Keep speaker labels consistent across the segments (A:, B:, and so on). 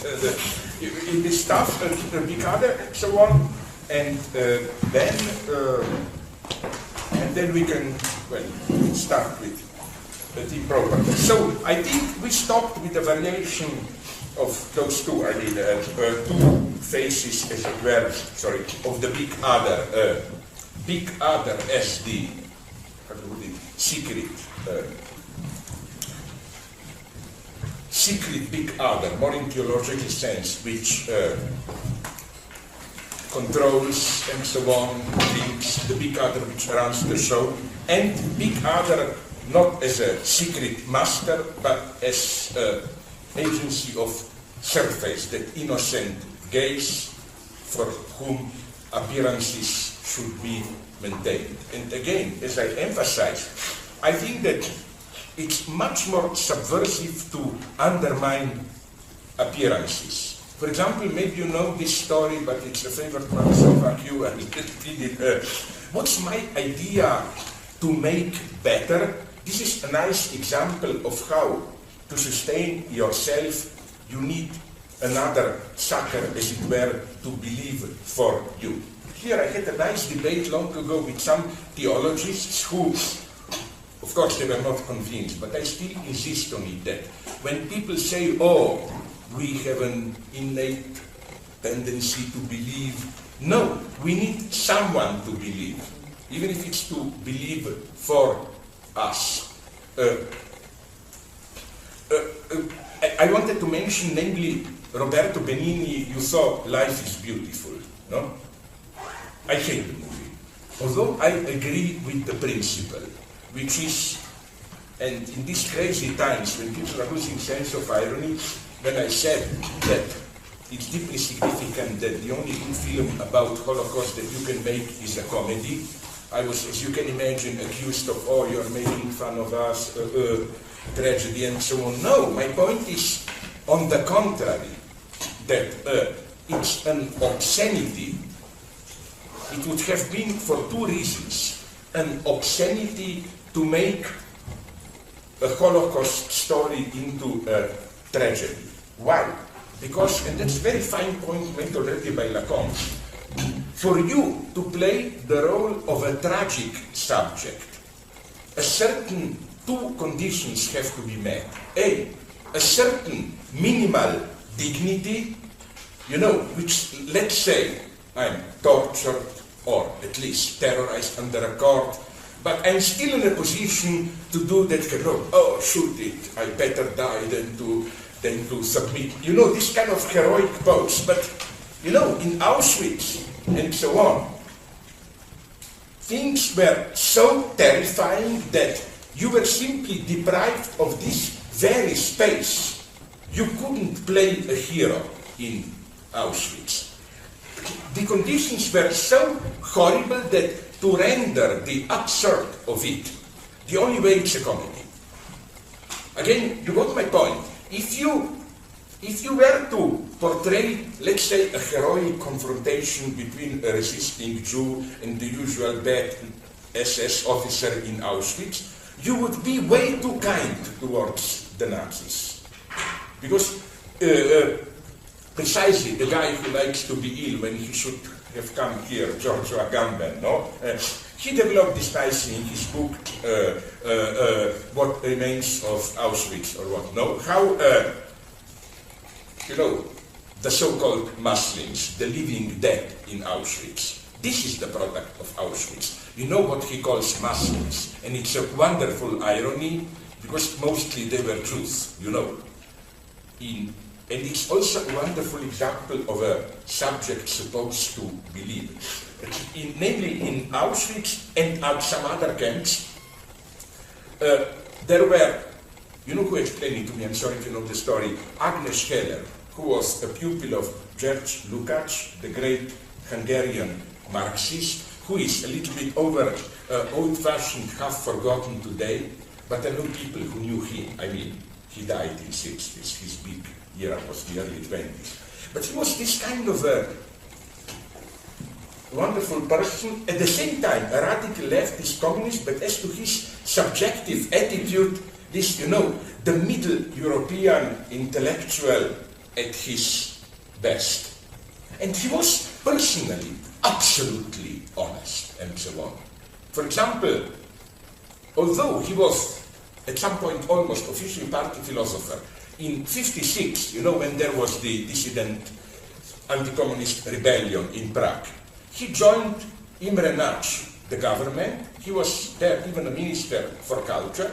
A: in this stuff, big other, and so on, and then we can, well, start with the property. So I think we stopped with the variation of those two, I mean, two faces, as it were, sorry, of the big other as the, how to put it, secret big other, more in theological sense, which controls and so on, things, the big other which runs the show, and big other not as a secret master, but as agency of surface, that innocent gaze for whom appearances should be maintained. And again, as I emphasize, I think that it's much more subversive to undermine appearances. For example, maybe you know this story, but it's a favorite one, so fuck you, and read it. What's my idea to make better? This is a nice example of how to sustain yourself you need another sucker, as it were, to believe for you. Here I had a nice debate long ago with some theologists who, of course, they were not convinced, but I still insist on it that when people say, oh, we have an innate tendency to believe, no, we need someone to believe, even if it's to believe for us. I wanted to mention, namely, Roberto Benigni, you saw Life is Beautiful, no? I hate the movie, although I agree with the principle, which is, and in these crazy times when people are losing sense of irony, when I said that it's deeply significant that the only good film about Holocaust that you can make is a comedy, I was, as you can imagine, accused of, oh, you're making fun of us, tragedy and so on. No, my point is, on the contrary, that it's an obscenity. It would have been for two reasons. An obscenity to make a Holocaust story into a tragedy. Why? Because, and that's a very fine point made already by Lacan, for you to play the role of a tragic subject, a certain two conditions have to be met. A certain minimal dignity, you know, which, let's say, I'm tortured or at least terrorized under a court, but I'm still in a position to do that heroic, oh, shoot it, I better die than to submit. You know, this kind of heroic pose. But, you know, in Auschwitz and so on, things were so terrifying that you were simply deprived of this very space. You couldn't play a hero in Auschwitz. The conditions were so horrible that to render the absurd of it, the only way is a comedy. Again, you got my point. If you were to portray, let's say, a heroic confrontation between a resisting Jew and the usual bad SS officer in Auschwitz, you would be way too kind towards the Nazis. Because precisely the guy who likes to be ill when he should have come here, Joshua Gamben, no? He developed this nicely in his book, What Remains of Auschwitz, or what, no? How, you know, the so-called Muslims, the living dead in Auschwitz. This is the product of Auschwitz. You know what he calls Muslims, and it's a wonderful irony, because mostly they were Jews, you know. And it's also a wonderful example of a subject supposed to believe. Namely, in Auschwitz and at some other camps, there were, you know who explained it to me, I'm sorry if you know the story, Agnes Heller, who was a pupil of George Lukács, the great Hungarian Marxist, who is a little bit over old-fashioned, half-forgotten today, but I know people who knew him. I mean, he died in 60s, his big era was the early 20s. But he was this kind of a wonderful person, at the same time a radical leftist communist, but as to his subjective attitude, this, you know, the middle European intellectual at his best. And he was personally absolutely honest and so on. For example, although he was at some point almost officially party philosopher, in 56, you know, when there was the dissident anti-communist rebellion in Prague, he joined Imre Nagy, the government. He was there even a minister for culture.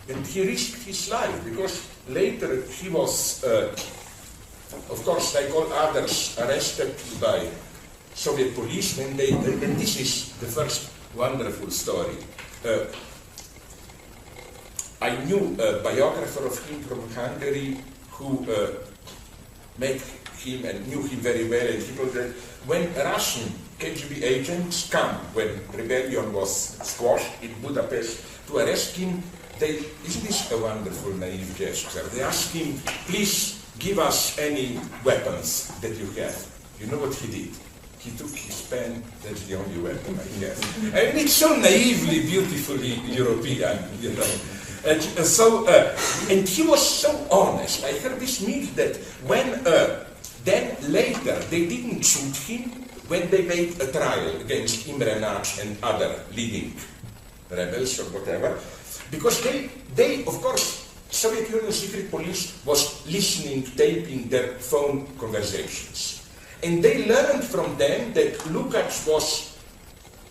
A: And he risked his life because later he was, of course, like all others, arrested by Soviet police. And this is the first wonderful story. I knew a biographer of him from Hungary who met him and knew him very well, and he told that when Russian KGB agents come, when rebellion was squashed in Budapest, to arrest him, isn't this a wonderful naive gesture? They asked him, please give us any weapons that you have. You know what he did? He took his pen, that's the only weapon I have. I mean, it's so naively, beautifully European, you know. And he was so honest. I heard this myth that when, then later, they didn't shoot him when they made a trial against Imre Nagy and other leading rebels or whatever, because they of course, Soviet Union secret police was listening, taping their phone conversations. And they learned from them that Lukács was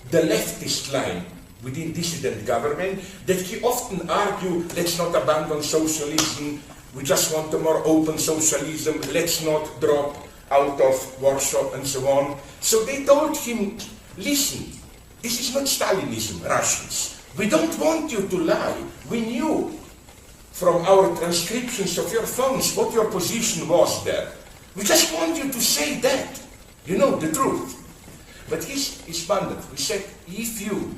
A: the leftist line within dissident government, that he often argued, let's not abandon socialism, we just want a more open socialism, let's not drop out of Warsaw and so on. So they told him, listen, this is not Stalinism, Russians. We don't want you to lie. We knew from our transcriptions of your phones what your position was there. We just want you to say that, you know, the truth. But he's wonderful. He said, if you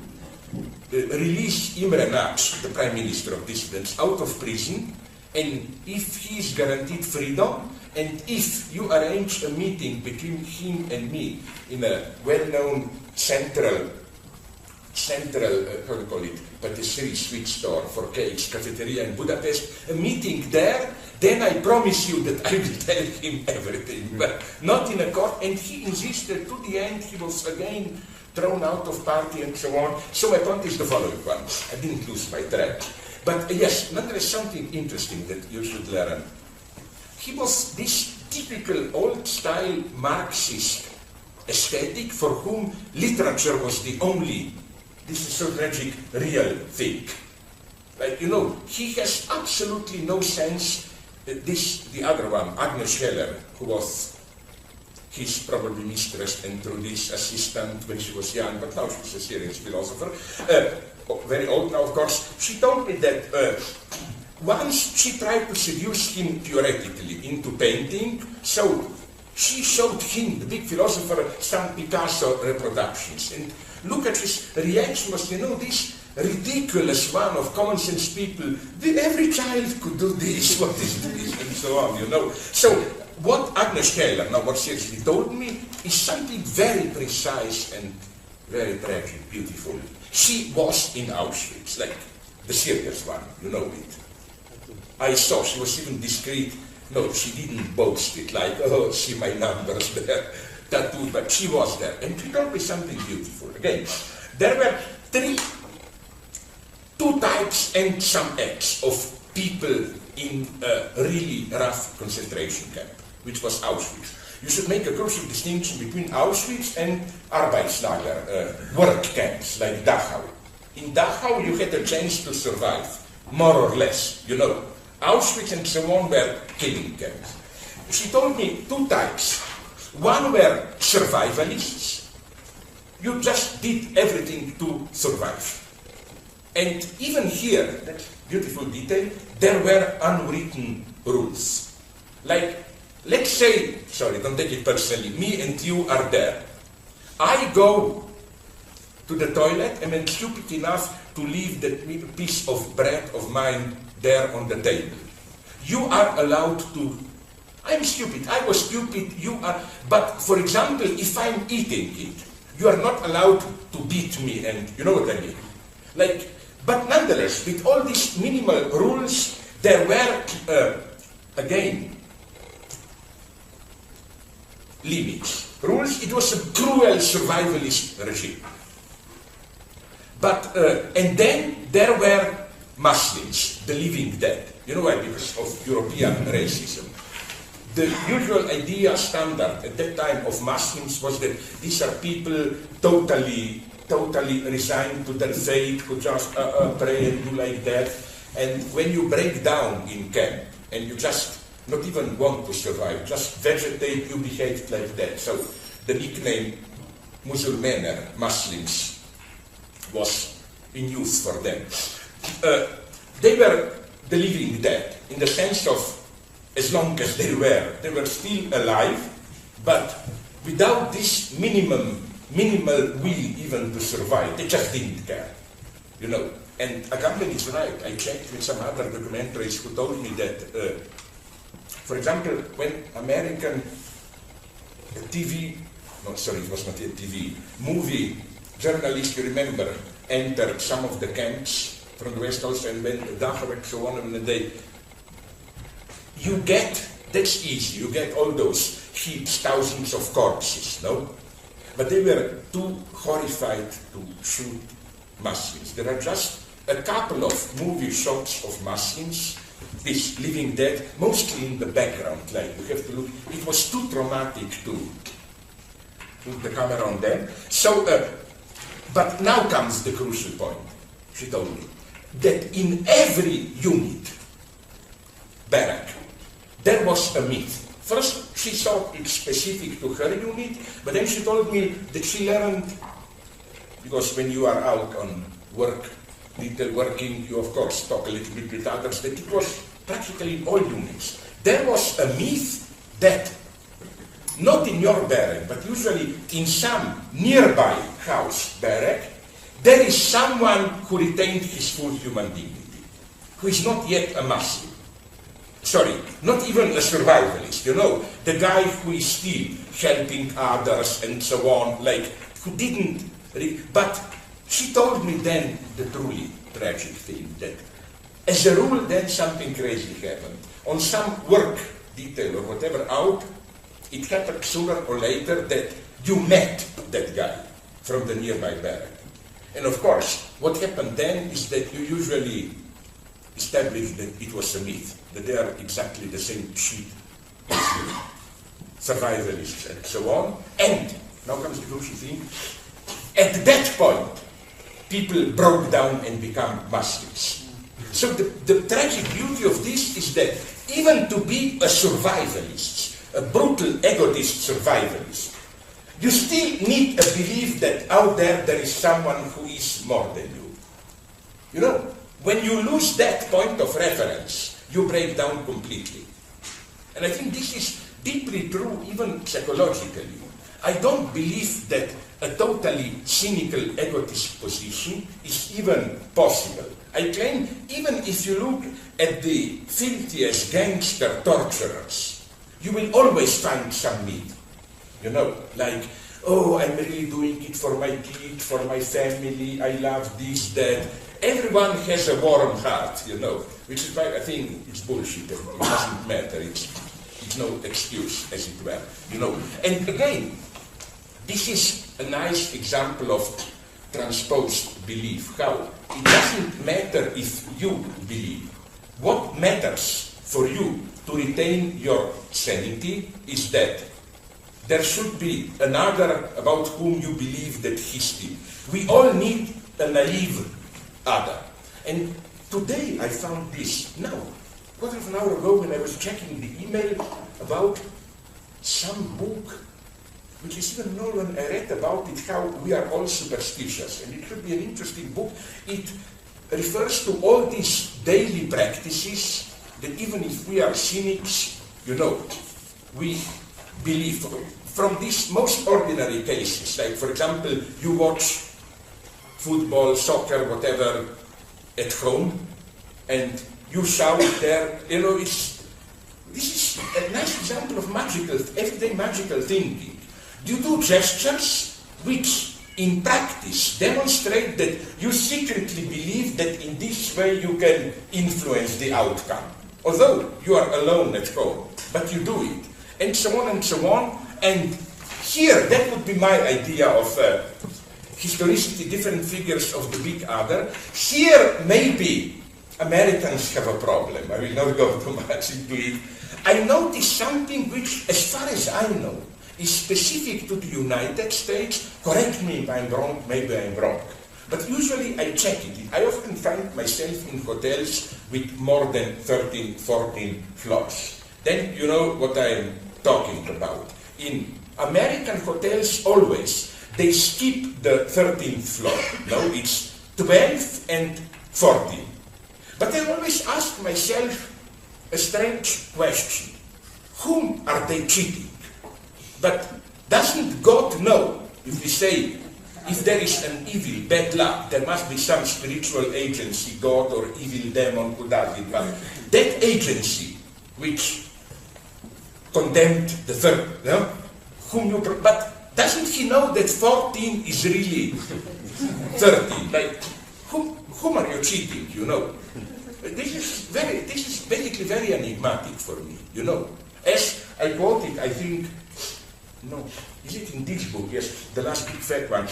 A: release Imre Nagy, the prime minister of dissidents, out of prison, and if he is guaranteed freedom, and if you arrange a meeting between him and me in a well-known central, how do you call it, patisserie sweet store for cakes, cafeteria in Budapest, a meeting there, then I promise you that I will tell him everything, but not in a court. And he insisted to the end. He was again thrown out of party and so on. So my point is the following one. I didn't lose my track. But yes, nonetheless, something interesting that you should learn. He was this typical old-style Marxist aesthetic for whom literature was the only, this is so tragic, real thing. Like, you know, he has absolutely no sense. The other one, Agnes Heller, who was his probably mistress and through this assistant when she was young, but now she's a serious philosopher, very old now, of course. She told me that once she tried to seduce him theoretically into painting, so she showed him, the big philosopher, some Picasso reproductions. And Lukács's reaction was, you know, this ridiculous one of common sense people, every child could do this, what is this, and so on, you know. So what Agnes Heller, now what seriously told me, is something very precise and very tragic, beautiful. She was in Auschwitz, like the serious one, you know it. I saw, she was even discreet. No, she didn't boast it, like, oh, see my numbers there, tattooed, but she was there. And she told me something beautiful. Again, there were two types and some acts of people in a really rough concentration camp, which was Auschwitz. You should make a crucial distinction between Auschwitz and Arbeitslager, work camps, like Dachau. In Dachau, you had a chance to survive, more or less, you know. Auschwitz and so on were killing camps. She told me two types. One were survivalists. You just did everything to survive. And even here, that beautiful detail, there were unwritten rules. Like, let's say, sorry, don't take it personally, me and you are there. I go to the toilet and I'm stupid enough to leave that piece of bread of mine there on the table. You are allowed to, I'm stupid, I was stupid, you are, but for example, if I'm eating it, you are not allowed to beat me, and you know what I mean. Like, but nonetheless, with all these minimal rules, there were again, limits. Rules, it was a cruel survivalist regime. But, and then there were Muslims, the living dead. You know why? Because of European racism. The usual idea, standard at that time of Muslims was that these are people totally resigned to their fate, who just pray and do like that. And when you break down in camp and you just not even want to survive, just vegetate, you behave like that. So the nickname Musulmaner, Muslims, was in use for them. They were the living dead, in the sense of, as long as they were still alive, but without this minimal will even to survive. They just didn't care, you know. And Agamben is right. I checked with some other documentaries who told me that, for example, when American TV, no, sorry, it was not a TV, movie journalists, you remember, entered some of the camps from the West also and went and so on, and you get, that's easy, you get all those heaps, thousands of corpses, no? But they were too horrified to shoot Muslims. There are just a couple of movie shots of Muslims, this living dead, mostly in the background, like you have to look. It was too traumatic to put the camera on them. So, but now comes the crucial point, she told me, that in every unit, barrack, there was a myth. First, she thought it's specific to her unit, but then she told me that she learned, because when you are out on work, little working, you of course talk a little bit with others, that it was practically in all units. There was a myth that, not in your barrack, but usually in some nearby house barrack, there is someone who retained his full human dignity, who is not yet a Muslim. Sorry, not even a survivalist, you know, the guy who is still helping others and so on, like, who didn't, but she told me then the truly tragic thing, that as a rule then something crazy happened. On some work detail or whatever out, it happened sooner or later that you met that guy from the nearby barrack. And of course, what happened then is that you usually established that it was a myth, that they are exactly the same shit, survivalists and so on. And, now comes the crucial thing, at that point, people broke down and became Muslims. So the tragic beauty of this is that even to be a survivalist, a brutal egotist survivalist, you still need a belief that out there is someone who is more than you. You know, when you lose that point of reference, you break down completely. And I think this is deeply true even psychologically. I don't believe that a totally cynical egotist position is even possible. I claim, even if you look at the filthiest gangster torturers, you will always find some myth. You know, like, oh, I'm really doing it for my kid, for my family, I love this, that. Everyone has a warm heart, you know, which is why I think it's bullshit. It doesn't matter. It's no excuse, as it were, you know. And again, this is a nice example of transposed belief. How it doesn't matter if you believe. What matters for you to retain your sanity is that there should be another about whom you believe that he still. We all need a naive other. And today I found this, now, quarter of an hour ago when I was checking the email about some book, which is even no one, I read about it, how we are all superstitious, and it should be an interesting book. It refers to all these daily practices that even if we are cynics, you know, we believe from these most ordinary cases, like for example, you watch football, soccer, whatever, at home, and you shout there, you know, this is a nice example of magical, everyday magical thinking. You do gestures which, in practice, demonstrate that you secretly believe that in this way you can influence the outcome. although you are alone at home, but you do it, and so on and so on. And here, that would be my idea of historicity, different figures of the big other. Here, maybe Americans have a problem. I will not go too much into it. I noticed something which, as far as I know, is specific to the United States. Correct me if I'm wrong, maybe I'm wrong. But usually I check it. I often find myself in hotels with more than 13, 14 floors. Then you know what I'm talking about. In American hotels, always, they skip the 13th floor. No, it's 12 and 14. But I always ask myself a strange question. Whom are they cheating? But doesn't God know, if we say, if there is an evil, bad luck, there must be some spiritual agency, God or evil demon who does it. But that agency which condemned the third, no? But doesn't he know that 14 is really 13? Like, whom are you cheating, you know? This is basically very enigmatic for me, you know. As I quoted, I think, no, is it in this book? Yes, the last big fat one.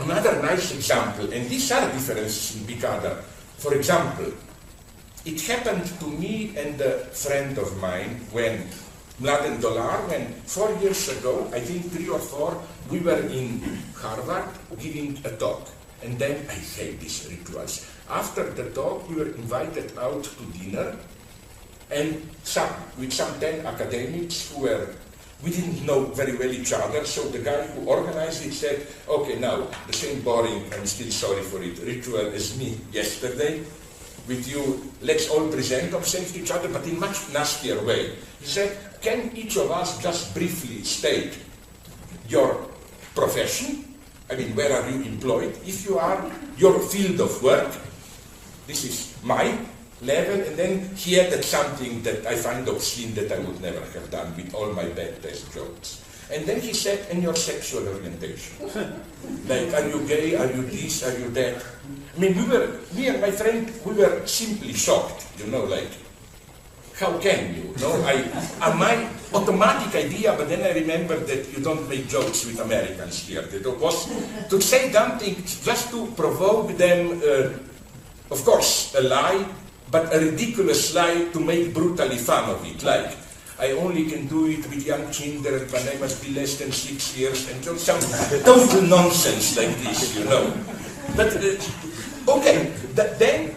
A: Another nice example, and these are differences in big other. For example, it happened to me and a friend of mine when Mladen Dolar, when 4 years ago, I think 3 or 4, we were in Harvard giving a talk. And then I hate these rituals. After the talk, we were invited out to dinner, and with some 10 academics who were, we didn't know very well each other, so the guy who organized it said, okay, now, the same boring, I'm still sorry for it, ritual as me yesterday, with you, let's all present ourselves to each other, but in much nastier way. He said, can each of us just briefly state your profession? I mean, where are you employed? If you are, your field of work. This is my level, and then he added something that I find obscene that I would never have done with all my bad test jokes. And then he said, and your sexual orientation. Like, are you gay, are you this, are you that? I mean, me and my friend, we were simply shocked, you know, like, how can you? No, my automatic idea, but then I remembered that you don't make jokes with Americans here. That was to say something just to provoke them, of course, a lie, but a ridiculous lie to make brutally fun of it. Like, I only can do it with young children, but I must be less than 6 years, and some total nonsense like this, you know. But, okay, but then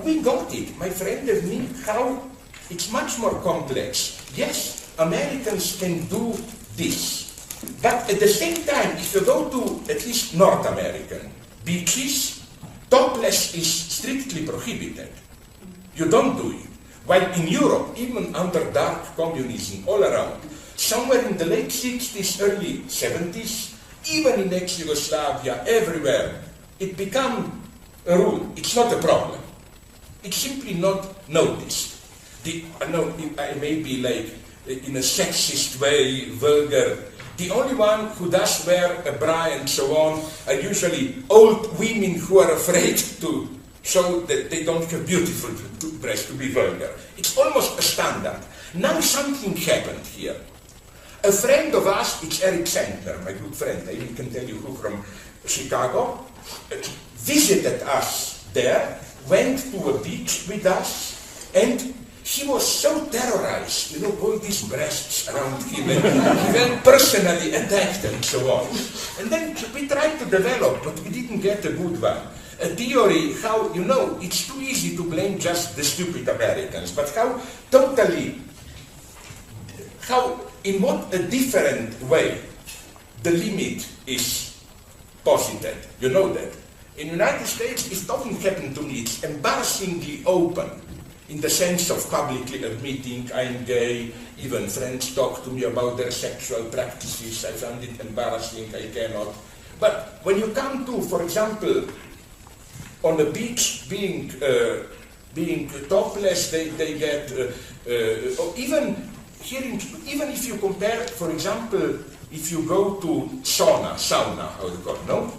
A: we got it, my friend and me, how it's much more complex. Yes, Americans can do this, but at the same time, if you go to at least North American beaches, topless is strictly prohibited. You don't do it. While in Europe, even under dark communism all around, somewhere in the late 60s, early 70s, even in ex-Yugoslavia, everywhere, it became a rule. It's not a problem. It's simply not noticed. I know I may be like, in a sexist way, vulgar. The only one who does wear a bra and so on are usually old women who are afraid to show that they don't have beautiful breasts, to be vulgar. It's almost a standard. Now something happened here. A friend of us, it's Eric Sandler, my good friend, I even can tell you who, from Chicago, visited us there, went to a beach with us, and he was so terrorized, you know, all these breasts around him, and he felt personally attacked and so on. And then we tried to develop, but we didn't get a good one. A theory how, you know, it's too easy to blame just the stupid Americans, but in what a different way the limit is posited. You know that. In the United States, it doesn't happen to me. It's embarrassingly open in the sense of publicly admitting I'm gay. Even friends talk to me about their sexual practices. I found it embarrassing, I cannot. But when you come to, for example, on the beach being topless, they get, even if you compare, for example, if you go to sauna, how you call it, no?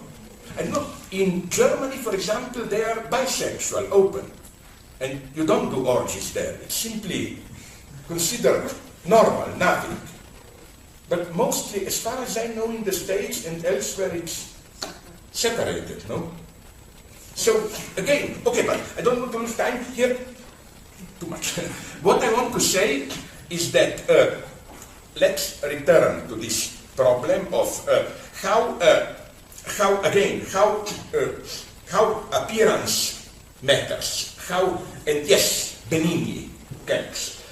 A: And look, in Germany, for example, they are bisexual, open. And you don't do orgies there. It's simply considered normal, nothing. But mostly, as far as I know, in the States and elsewhere, it's separated, no? So, again, okay, but I don't want to lose time here. Too much. What I want to say is that let's return to this problem of how appearance matters. And yes, Benigni camps.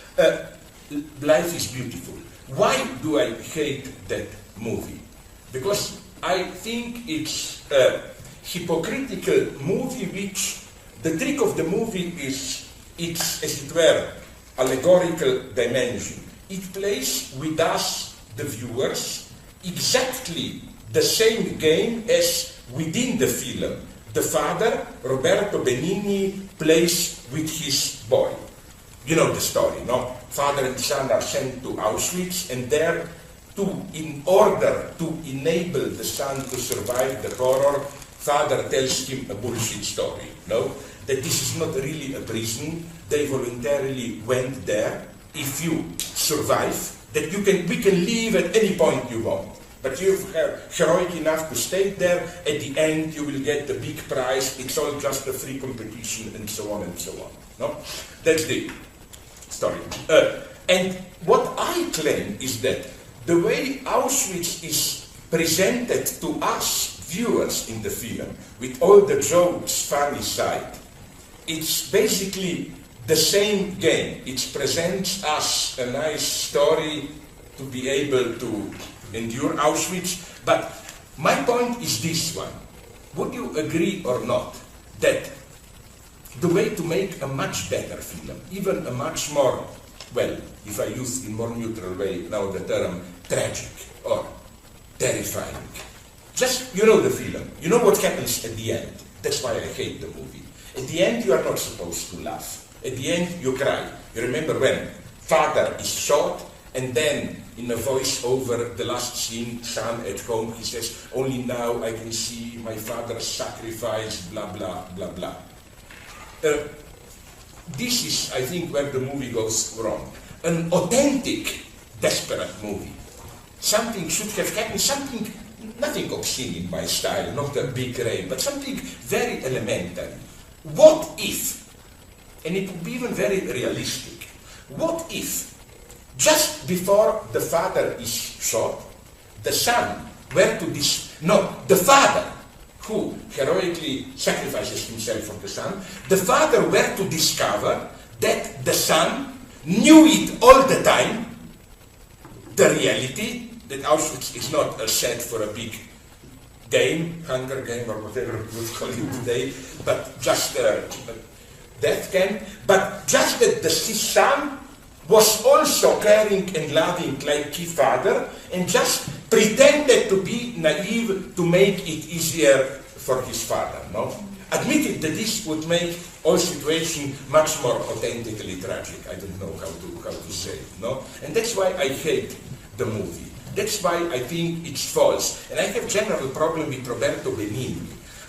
A: Life is beautiful. Why do I hate that movie? Because I think it's a hypocritical movie which, the trick of the movie is, it's, as it were, allegorical dimension. It plays with us, the viewers, exactly the same game as within the film. The father, Roberto Benigni, plays with his boy. You know the story, no? Father and son are sent to Auschwitz, and there, in order to enable the son to survive the horror, father tells him a bullshit story, no? That this is not really a prison, they voluntarily went there. If you survive, that we can leave at any point you want. But you're heroic enough to stay there, at the end you will get the big prize, it's all just a free competition, and so on and so on. No? That's the story. And what I claim is that the way Auschwitz is presented to us viewers in the film, with all the jokes, funny side, it's basically the same game. It presents us a nice story to be able to endure Auschwitz. But my point is this one. Would you agree or not that the way to make a much better film, even a much more, well, if I use in more neutral way now the term tragic or terrifying, just, you know the film, you know what happens at the end. That's why I hate the movie. At the end you are not supposed to laugh. At the end you cry. You remember when father is shot, and then in a voice over the last scene, son at home, he says, only now I can see my father's sacrifice, blah, blah, blah, blah. This is, I think, where the movie goes wrong. An authentic, desperate movie. Something should have happened, something, nothing obscene in my style, not a big rain, but something very elementary. What if, and it would be even very realistic, what if, just before the father is shot, the son were to the father, who heroically sacrifices himself for the son, the father were to discover that the son knew it all the time, the reality, that Auschwitz is not a set for a big game, Hunger Game or whatever we would call it today, but just a death camp, but just that his son was also caring and loving like his father, and just pretended to be naive to make it easier for his father, no? Admitted that this would make all situation much more authentically tragic. I don't know how to say it, no? And that's why I hate the movie. That's why I think it's false. And I have general problem with Roberto Benigni.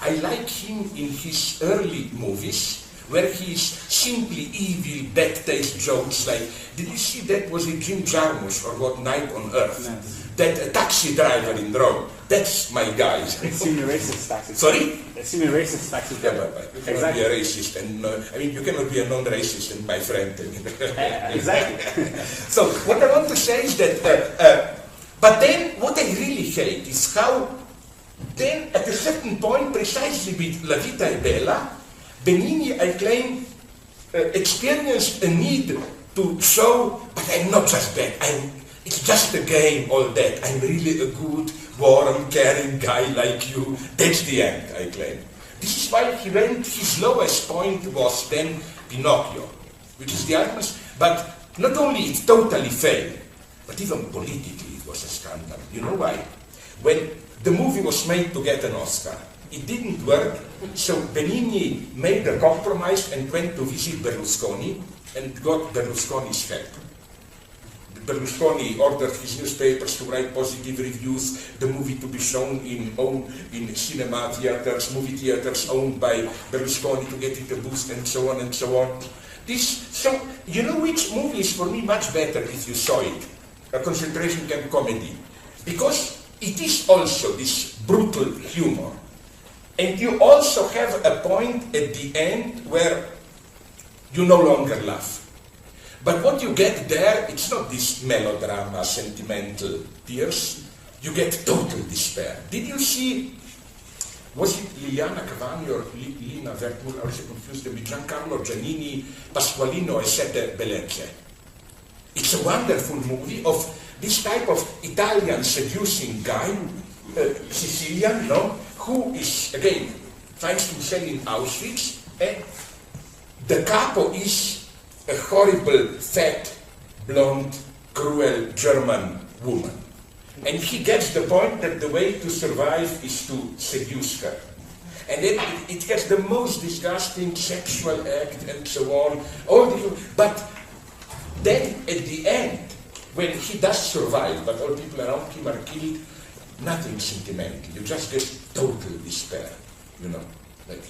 A: I like him in his early movies, where he is simply evil, bad taste jokes like, did you see that, was it Jim Jarmusch or what, Night on Earth? Yes. That taxi driver in Rome, that's my guy.
B: Semi-racist taxi.
A: Sorry?
B: Semi-racist taxi driver.
A: Yeah, but you cannot be a racist, and I mean, you cannot be a non-racist and my friend.
B: Exactly.
A: So, what I want to say is that, but then what I really hate is how, then at a certain point, precisely with La Vita è Bella, Benigni, I claim, experienced a need to show, but I'm not just that, it's just a game, all that. I'm really a good, warm, caring guy like you. That's the end, I claim. This is why he went, his lowest point was then Pinocchio, which is the ultimate, but not only it totally failed, but even politically it was a scandal. You know why? When the movie was made to get an Oscar, it didn't work, so Benigni made a compromise and went to visit Berlusconi and got Berlusconi's help. Berlusconi ordered his newspapers to write positive reviews, the movie to be shown in cinema theaters, movie theaters owned by Berlusconi to get it a boost, and so on and so on. So, you know which movie is for me much better if you saw it? A concentration camp comedy. Because it is also this brutal humor. And you also have a point at the end where you no longer laugh. But what you get there, it's not this melodrama, sentimental tears. You get total despair. Did you see, was it Liliana Cavani or Lina Vertmul, I was confused with Giancarlo Giannini, Pasqualino e Sette Bellezze? It's a wonderful movie of this type of Italian seducing guy, Sicilian, no, who is, again, finds himself in Auschwitz, and the capo is a horrible, fat, blonde, cruel German woman. And he gets the point that the way to survive is to seduce her. And then it gets the most disgusting sexual act and so on. But then at the end, when he does survive, but all people around him are killed, nothing sentimental. You just get total despair, you know. Like,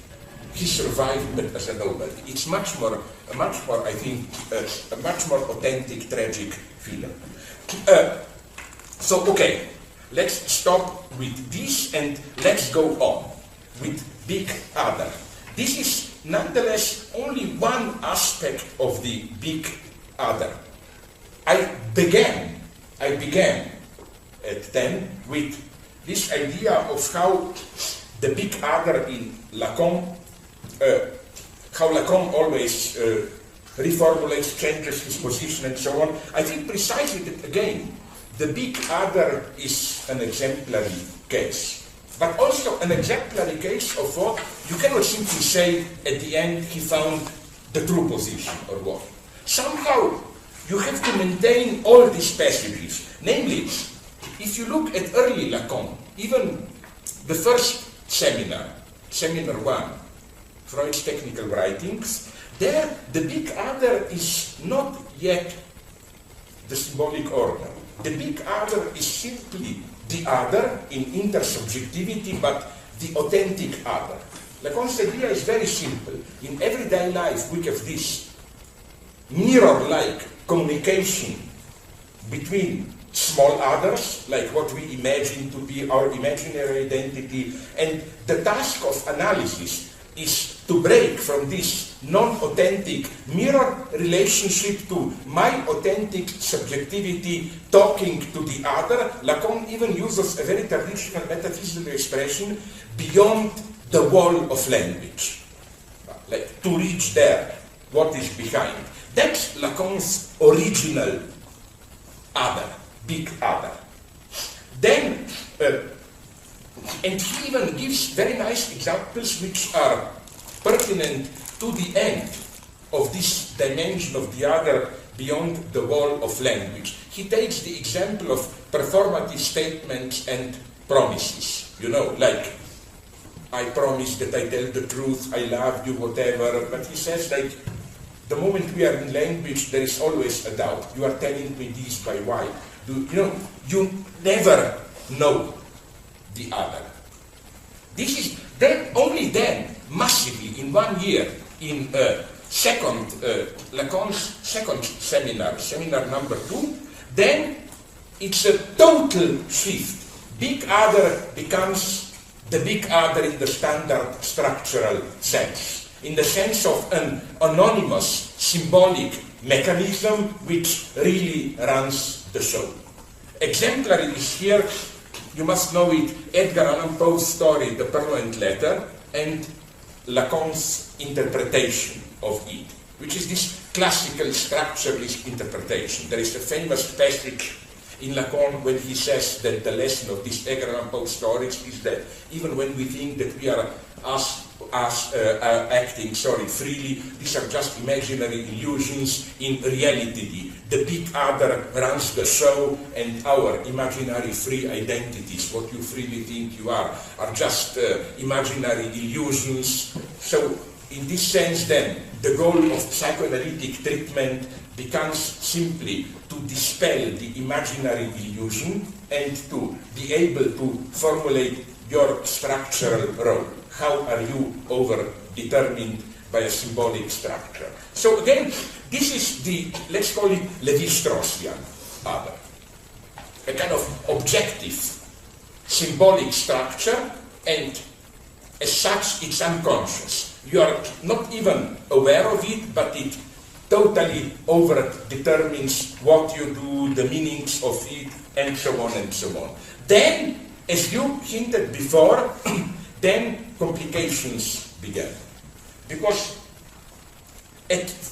A: he survived, but as a nobody. It's a much more, I think, a much more authentic, tragic film. So, okay, let's stop with this and let's go on with Big Other. This is nonetheless only one aspect of the Big Other. I began at 10 with this idea of how the Big Other in Lacan, how Lacan always reformulates, changes his position and so on. I think precisely that, again, the Big Other is an exemplary case. But also an exemplary case of what you cannot simply say at the end he found the true position or what. Somehow you have to maintain all these passages. Namely, if you look at early Lacan, even the first seminar 1, Freud's Technical Writings, there the Big Other is not yet the symbolic order. The Big Other is simply the other in intersubjectivity, but the authentic other. Lacan's idea is very simple. In everyday life we have this mirror-like communication between small others, like what we imagine to be our imaginary identity, and the task of analysis is to break from this non-authentic mirror relationship to my authentic subjectivity talking to the other. Lacan even uses a very traditional metaphysical expression, beyond the wall of language. Like, to reach there, what is behind. That's Lacan's original other, Big Other. Then, and he even gives very nice examples which are pertinent to the end of this dimension of the other beyond the wall of language. He takes the example of performative statements and promises. You know, like, I promise that I tell the truth, I love you, whatever. But he says, like, the moment we are in language, there is always a doubt. You are telling me this by why? You never know the other. This is then, only then, massively, in 1 year, in Lacan's second seminar, seminar number 2, then it's a total shift. Big Other becomes the Big Other in the standard structural sense, in the sense of an anonymous symbolic mechanism which really runs the show. Exemplary is here, you must know it, Edgar Allan Poe's story, The Permanent Letter, and Lacan's interpretation of it, which is this classical structuralist interpretation. There is a famous passage in Lacan when he says that the lesson of these Edgar Allan Poe stories is that even when we think that we are acting freely, these are just imaginary illusions. In reality, the Big Other runs the show, and our imaginary free identities, what you freely think you are just imaginary illusions. So in this sense then, the goal of psychoanalytic treatment becomes simply to dispel the imaginary illusion and to be able to formulate your structural role. How are you over-determined by a symbolic structure? So again, this is the, let's call it Levi-Straussian other. A kind of objective symbolic structure, and as such it's unconscious. You are not even aware of it, but it totally over-determines what you do, the meanings of it, and so on and so on. Then, as you hinted before, then complications began. Because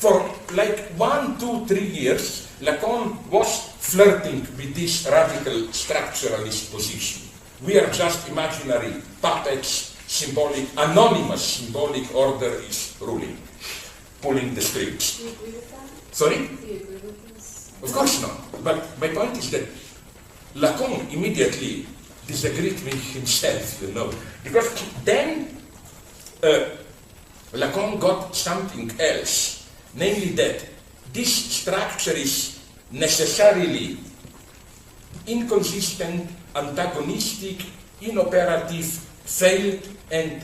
A: for like 1, 2, 3 years, Lacan was flirting with this radical structuralist position. We are just imaginary puppets, symbolic, anonymous symbolic order is ruling, pulling the strings.
C: Do you agree with that?
A: Sorry?
C: Do you agree with this?
A: Of course not. But my point is that Lacan immediately disagreed with himself, you know, because then Lacan got something else, namely that this structure is necessarily inconsistent, antagonistic, inoperative, failed, and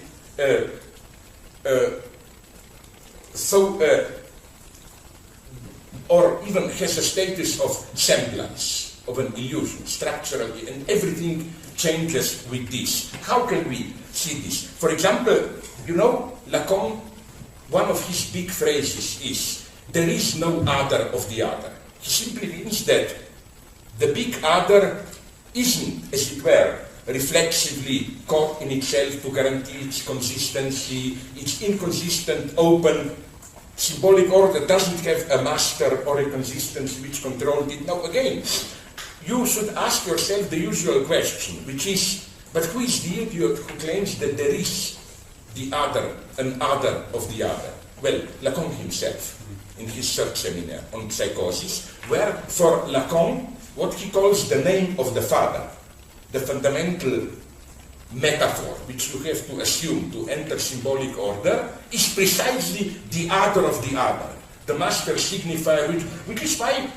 A: or even has a status of semblance, of an illusion, structurally, and everything changes with this. How can we see this? For example, you know, Lacan, one of his big phrases is, there is no other of the other. He simply means that the big other isn't, as it were, reflexively caught in itself to guarantee its consistency, its inconsistent, open, symbolic order doesn't have a master or a consistency which controls it. Now again, you should ask yourself the usual question, which is, but who is the idiot who claims that there is the other, an other of the other? Well, Lacan himself, in his third seminar on psychosis, where for Lacan, what he calls the name of the father, the fundamental metaphor which you have to assume to enter symbolic order, is precisely the other of the other, the master signifier, which is why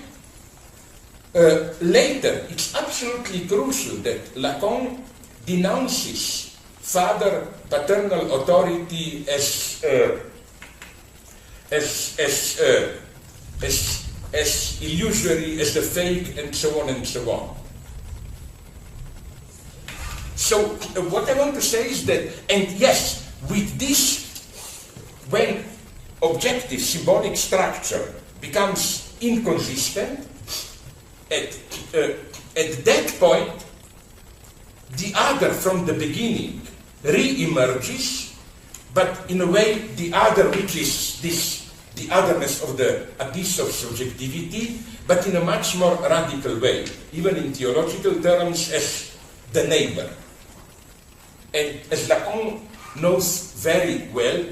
A: later it's absolutely crucial that Lacan denounces father paternal authority as illusory, as the fake, and so on and so on. So what I want to say is that, and yes, with this, when objective symbolic structure becomes inconsistent, at that point, the other from the beginning re-emerges, but in a way the other which is this, the otherness of the abyss of subjectivity, but in a much more radical way, even in theological terms, as the neighbor. And as Lacan knows very well,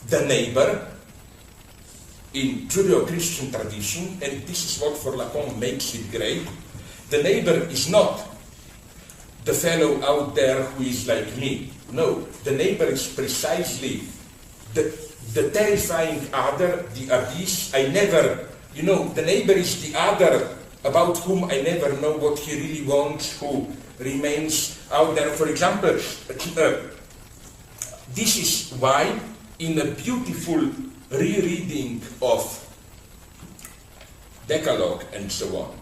A: the neighbor in Judeo-Christian tradition, and this is what for Lacan makes it great, the neighbor is not the fellow out there who is like me. No, the neighbor is precisely the terrifying other, the abyss. I never, you know, the neighbor is the other about whom I never know what he really wants, who remains out there. For example, this is why in a beautiful rereading of Decalogue and so on,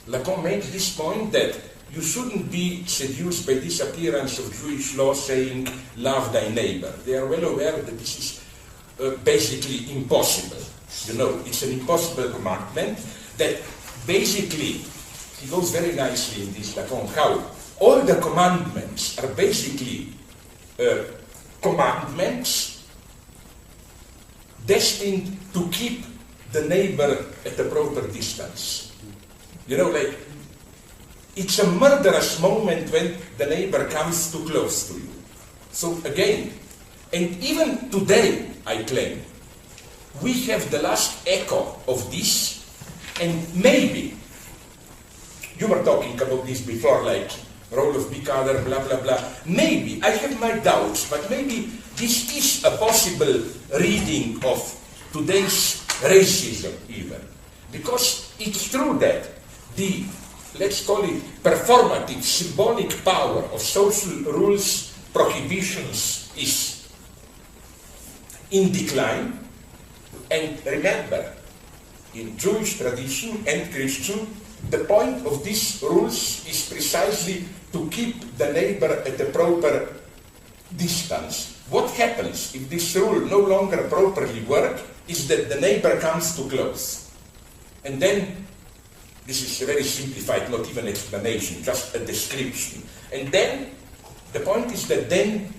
A: Lacan makes this point that you shouldn't be seduced by this appearance of Jewish law saying, love thy neighbor. They are well aware that this is basically impossible. You know, it's an impossible commandment that basically, he goes very nicely in this Lacan, how all the commandments are basically commandments destined to keep the neighbor at a proper distance. You know, like, it's a murderous moment when the neighbor comes too close to you. So again, and even today, I claim, we have the last echo of this, and maybe, you were talking about this before, like, role of big other, blah, blah, blah. Maybe, I have my doubts, but maybe this is a possible reading of today's racism even. Because it's true that the, let's call it, performative, symbolic power of social rules, prohibitions is in decline. And remember, in Jewish tradition and Christian, the point of these rules is precisely to keep the neighbor at a proper distance. What happens if this rule no longer properly works is that the neighbor comes too close. And then, this is a very simplified, not even explanation, just a description. And then, the point is that then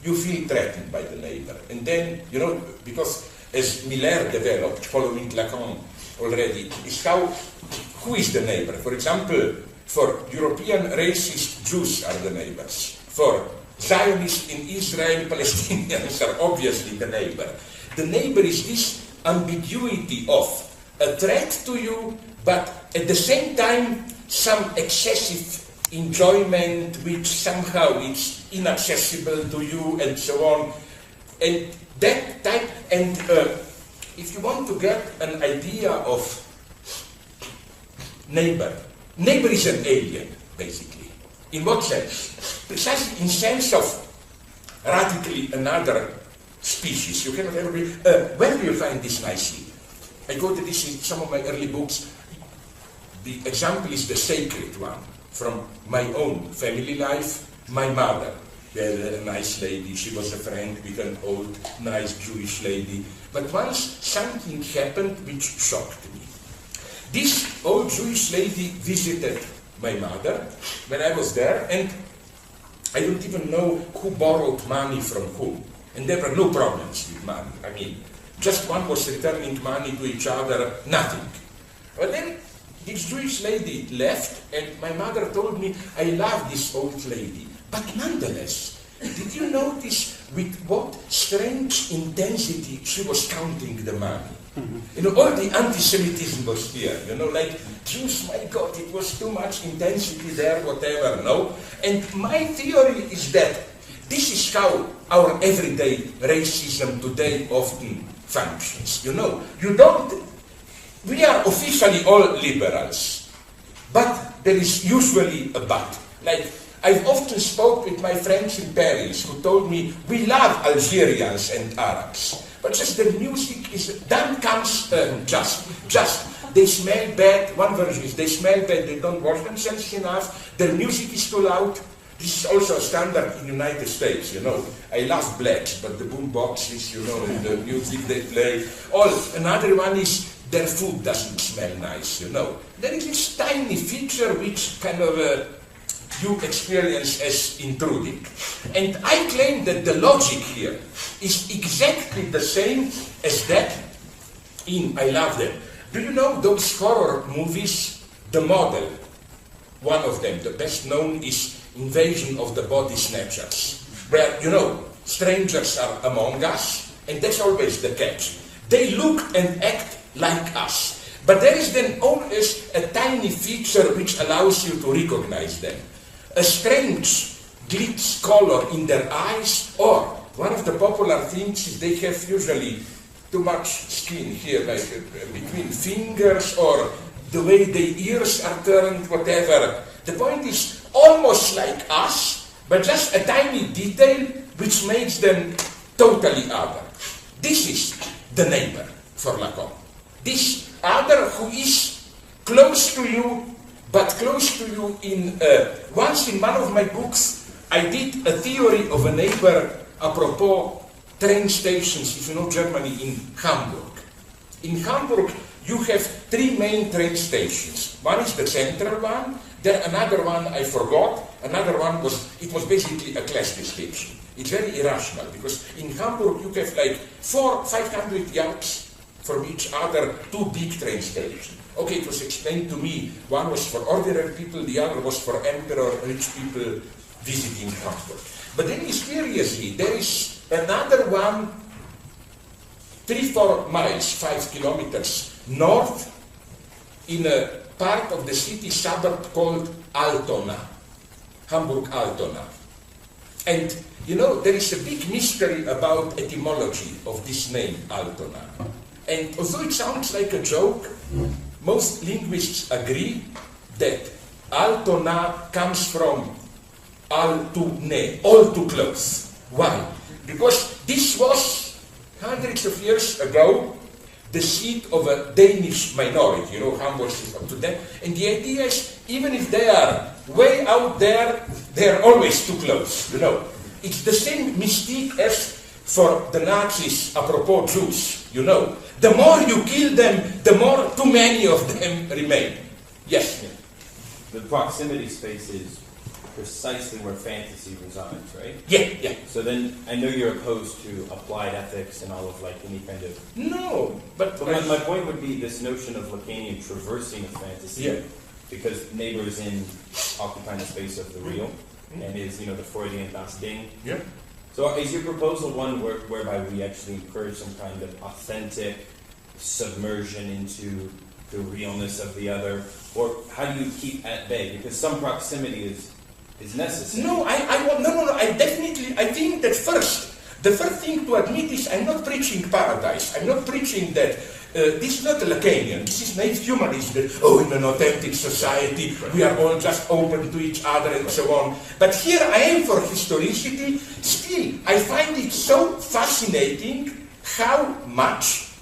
A: you feel threatened by the neighbor. And then, you know, because as Miller developed, following Lacan already, is how, who is the neighbor? For example, for European racist Jews are the neighbors. For Zionists in Israel, Palestinians are obviously the neighbor. The neighbor is this ambiguity of a threat to you, but at the same time, some excessive enjoyment which somehow is inaccessible to you and so on. And that type, and if you want to get an idea of neighbor is an alien, basically. In what sense? Precisely in sense of radically another species. You cannot ever be, where do you find this nicely? I quoted this in some of my early books. The example is the sacred one from my own family life. My mother, a nice lady, she was a friend with an old, nice Jewish lady. But once something happened which shocked me. This old Jewish lady visited my mother when I was there, and I don't even know who borrowed money from whom. And there were no problems with money. I mean, just one was returning money to each other, nothing. But then this Jewish lady left, and my mother told me, I love this old lady. But nonetheless, did you notice with what strange intensity she was counting the money? You know, all the anti-Semitism was here, you know, like, Jews, my God, it was too much intensity there, whatever, no? And my theory is that this is how our everyday racism today often functions, you know. We are officially all liberals, but there is usually a but. Like, I've often spoke with my friends in Paris who told me, we love Algerians and Arabs. But just the music is, then comes just. They smell bad, one version is they smell bad, they don't wash themselves enough, their music is too loud. This is also a standard in the United States, you know. I love blacks, but the boom boxes, you know, and the music they play. Another one is their food doesn't smell nice, you know. There is this tiny feature which kind of you experience as intruding. And I claim that the logic here is exactly the same as that in I Love Them. Do you know those horror movies? The Model, one of them, the best known, is Invasion of the Body Snatchers, where, you know, strangers are among us, and that's always the catch. They look and act like us, but there is then always a tiny feature which allows you to recognize them. A strange glitz color in their eyes, or one of the popular things is they have usually too much skin here, like between fingers, or the way the ears are turned, whatever. The point is almost like us, but just a tiny detail which makes them totally other. This is the neighbor for Lacan. This other who is close to you, but close to you in, once in one of my books, I did a theory of a neighbor apropos train stations, if you know Germany, in Hamburg. In Hamburg, you have three main train stations. One is the central one, then another one I forgot, another one was basically a class description. It's very irrational, because in Hamburg you have like 400-500 yards from each other, two big train stations. Okay, it was explained to me, one was for ordinary people, the other was for emperor, rich people visiting Hamburg. But then mysteriously, there is another one 3-4 miles, 5 kilometers north, in a part of the city suburb called Altona, Hamburg-Altona. And, you know, there is a big mystery about etymology of this name, Altona. And although it sounds like a joke, most linguists agree that al to na comes from al to ne, all too close. Why? Because this was hundreds of years ago the seat of a Danish minority, you know, Hamburg is up to them. And the idea is, even if they are way out there, they are always too close, you know. It's the same mystique as for the Nazis, apropos Jews, you know. The more you kill them, the more too many of them remain. Yes?
D: Yeah. The proximity space is precisely where fantasy resides, right?
A: Yeah.
D: So then, I know you're opposed to applied ethics and all of like any kind of...
A: No, but
D: my point would be this notion of Lacanian traversing of fantasy,
A: yeah.
D: because neighbors in occupying the space of the real, and is, you know, the Freudian Das Ding.
A: Yeah.
D: So is your proposal one whereby we actually encourage some kind of authentic submersion into the realness of the other, or how do you keep at bay? Because some proximity is necessary.
A: No, I think that the first thing to admit is I'm not preaching paradise. I'm not preaching that this is not Lacanian. This is naive humanism that, in an authentic society, we are all just open to each other and so on. But here I am for historicity. Still, I find it so fascinating how much,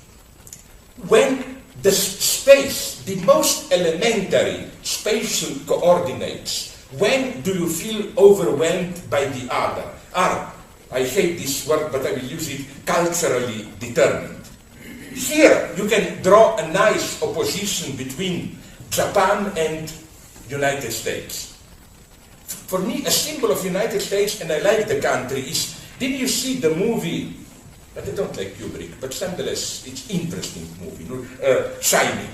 A: when the space, the most elementary spatial coordinates, when do you feel overwhelmed by the other, are, I hate this word, but I will use it, culturally determined. Here, you can draw a nice opposition between Japan and United States. For me, a symbol of United States, and I like the country, is, did you see the movie, but I don't like Kubrick, but nonetheless, it's interesting movie, Shining.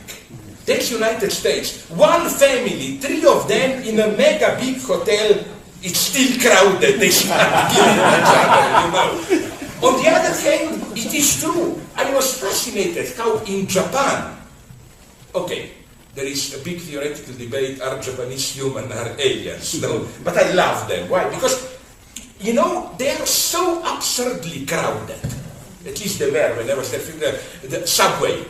A: That's United States. One family, 3 of them in a mega big hotel, it's still crowded, they start killing each other, you know. On the other hand, it is true. I was fascinated how in Japan, okay, there is a big theoretical debate, are Japanese human, are aliens? No, but I love them. Why? Because, you know, they are so absurdly crowded. At least they were when I was there, the subway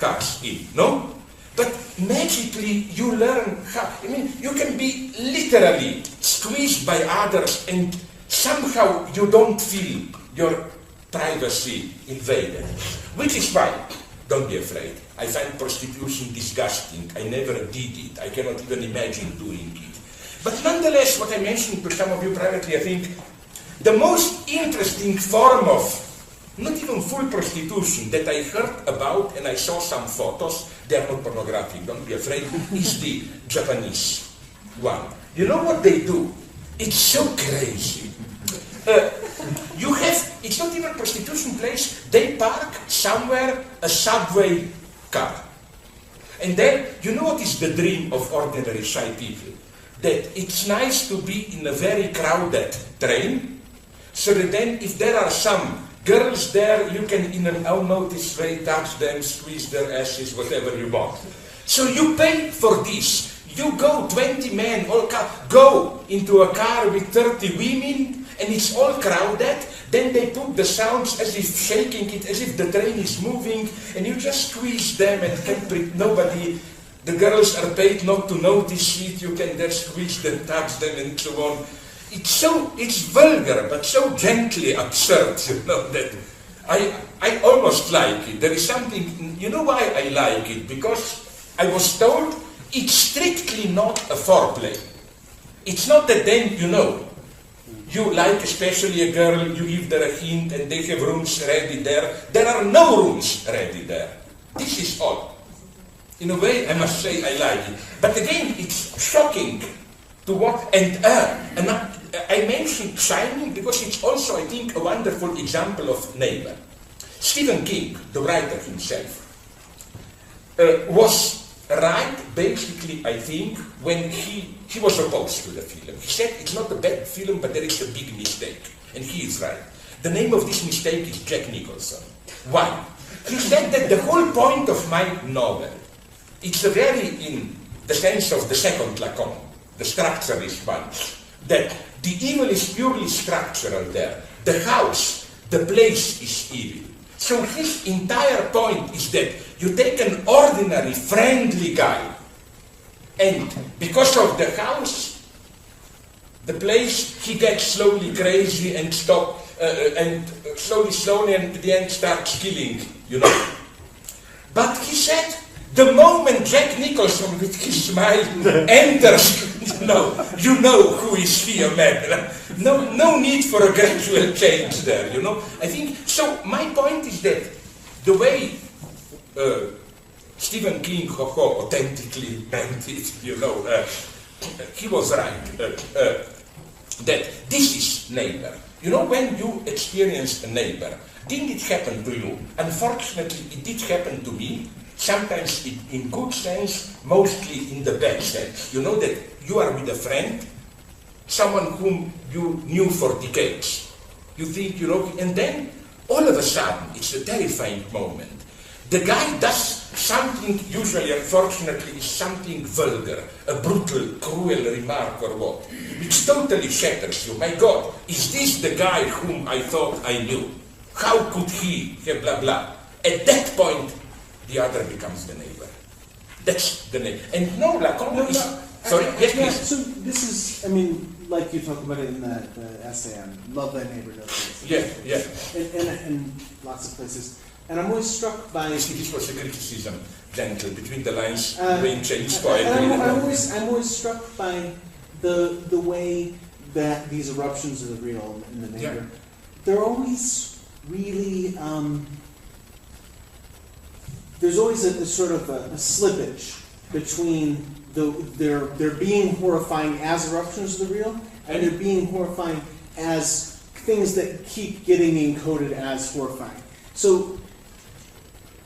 A: cars in, no? But magically you learn how, I mean, you can be literally squeezed by others and somehow you don't feel your privacy invaded. Which is why, don't be afraid, I find prostitution disgusting. I never did it. I cannot even imagine doing it. But nonetheless, what I mentioned to some of you privately, I think the most interesting form of not even full prostitution that I heard about, and I saw some photos, they are not pornographic, don't be afraid, is the Japanese one. You know what they do? It's so crazy. You have, it's not even a prostitution place, they park somewhere a subway car. And then, you know what is the dream of ordinary shy people? That it's nice to be in a very crowded train, so that then if there are some girls there, you can in an unnoticed way touch them, squeeze their asses, whatever you want. So you pay for this. You go, 20 men, all go into a car with 30 women, and it's all crowded. Then they put the sounds as if shaking it, as if the train is moving, and you just squeeze them and nobody, the girls are paid not to notice it, you can just squeeze them, touch them, and so on. It's vulgar, but so gently absurd, you know, that I almost like it. There is something, you know why I like it? Because I was told it's strictly not a foreplay. It's not that then, you know, you like especially a girl, you give her a hint and they have rooms ready there. There are no rooms ready there. This is all. In a way, I must say I like it. But again, it's shocking to what, and I mentioned Shining because it's also, I think, a wonderful example of neighbor. Stephen King, the writer himself, was right, basically, I think, when he was opposed to the film. He said it's not a bad film, but there is a big mistake. And he is right. The name of this mistake is Jack Nicholson. Why? He said that the whole point of my novel, it's a very, in the sense of the second Lacan, the structuralist one, that the evil is purely structural there. The house, the place is evil. So his entire point is that you take an ordinary, friendly guy, and because of the house, the place, he gets slowly crazy and slowly, and at the end starts killing, you know. But he said, the moment Jack Nicholson with his smile enters, you know who is here, man. No need for a gradual change there, you know. I think, so my point is that the way Stephen King, authentically meant it, you know, he was right, that this is neighbor. You know, when you experience a neighbor, didn't it happen to you? Unfortunately, it did happen to me. Sometimes in good sense, mostly in the bad sense. You know that you are with a friend, someone whom you knew for decades. You think, you know, and then all of a sudden, it's a terrifying moment. The guy does something, usually, unfortunately, is something vulgar, a brutal, cruel remark or what, which totally shatters you. My God, is this the guy whom I thought I knew? How could he, blah, blah. At that point, the other becomes the neighbor. That's the neighbor. And no, Lacan is... Sorry, yes, please.
E: So this is, I mean, like you talk about it in the essay on Love Thy Neighbor.
A: Yeah.
E: And lots of places. And I'm always struck by...
A: This was a criticism, gentle, between the lines, being changed
E: I'm always struck by the way that these eruptions of the real in the neighbor, they're always really... there's always a sort of a slippage between their being horrifying as eruptions of the real, and they're being horrifying as things that keep getting encoded as horrifying. So...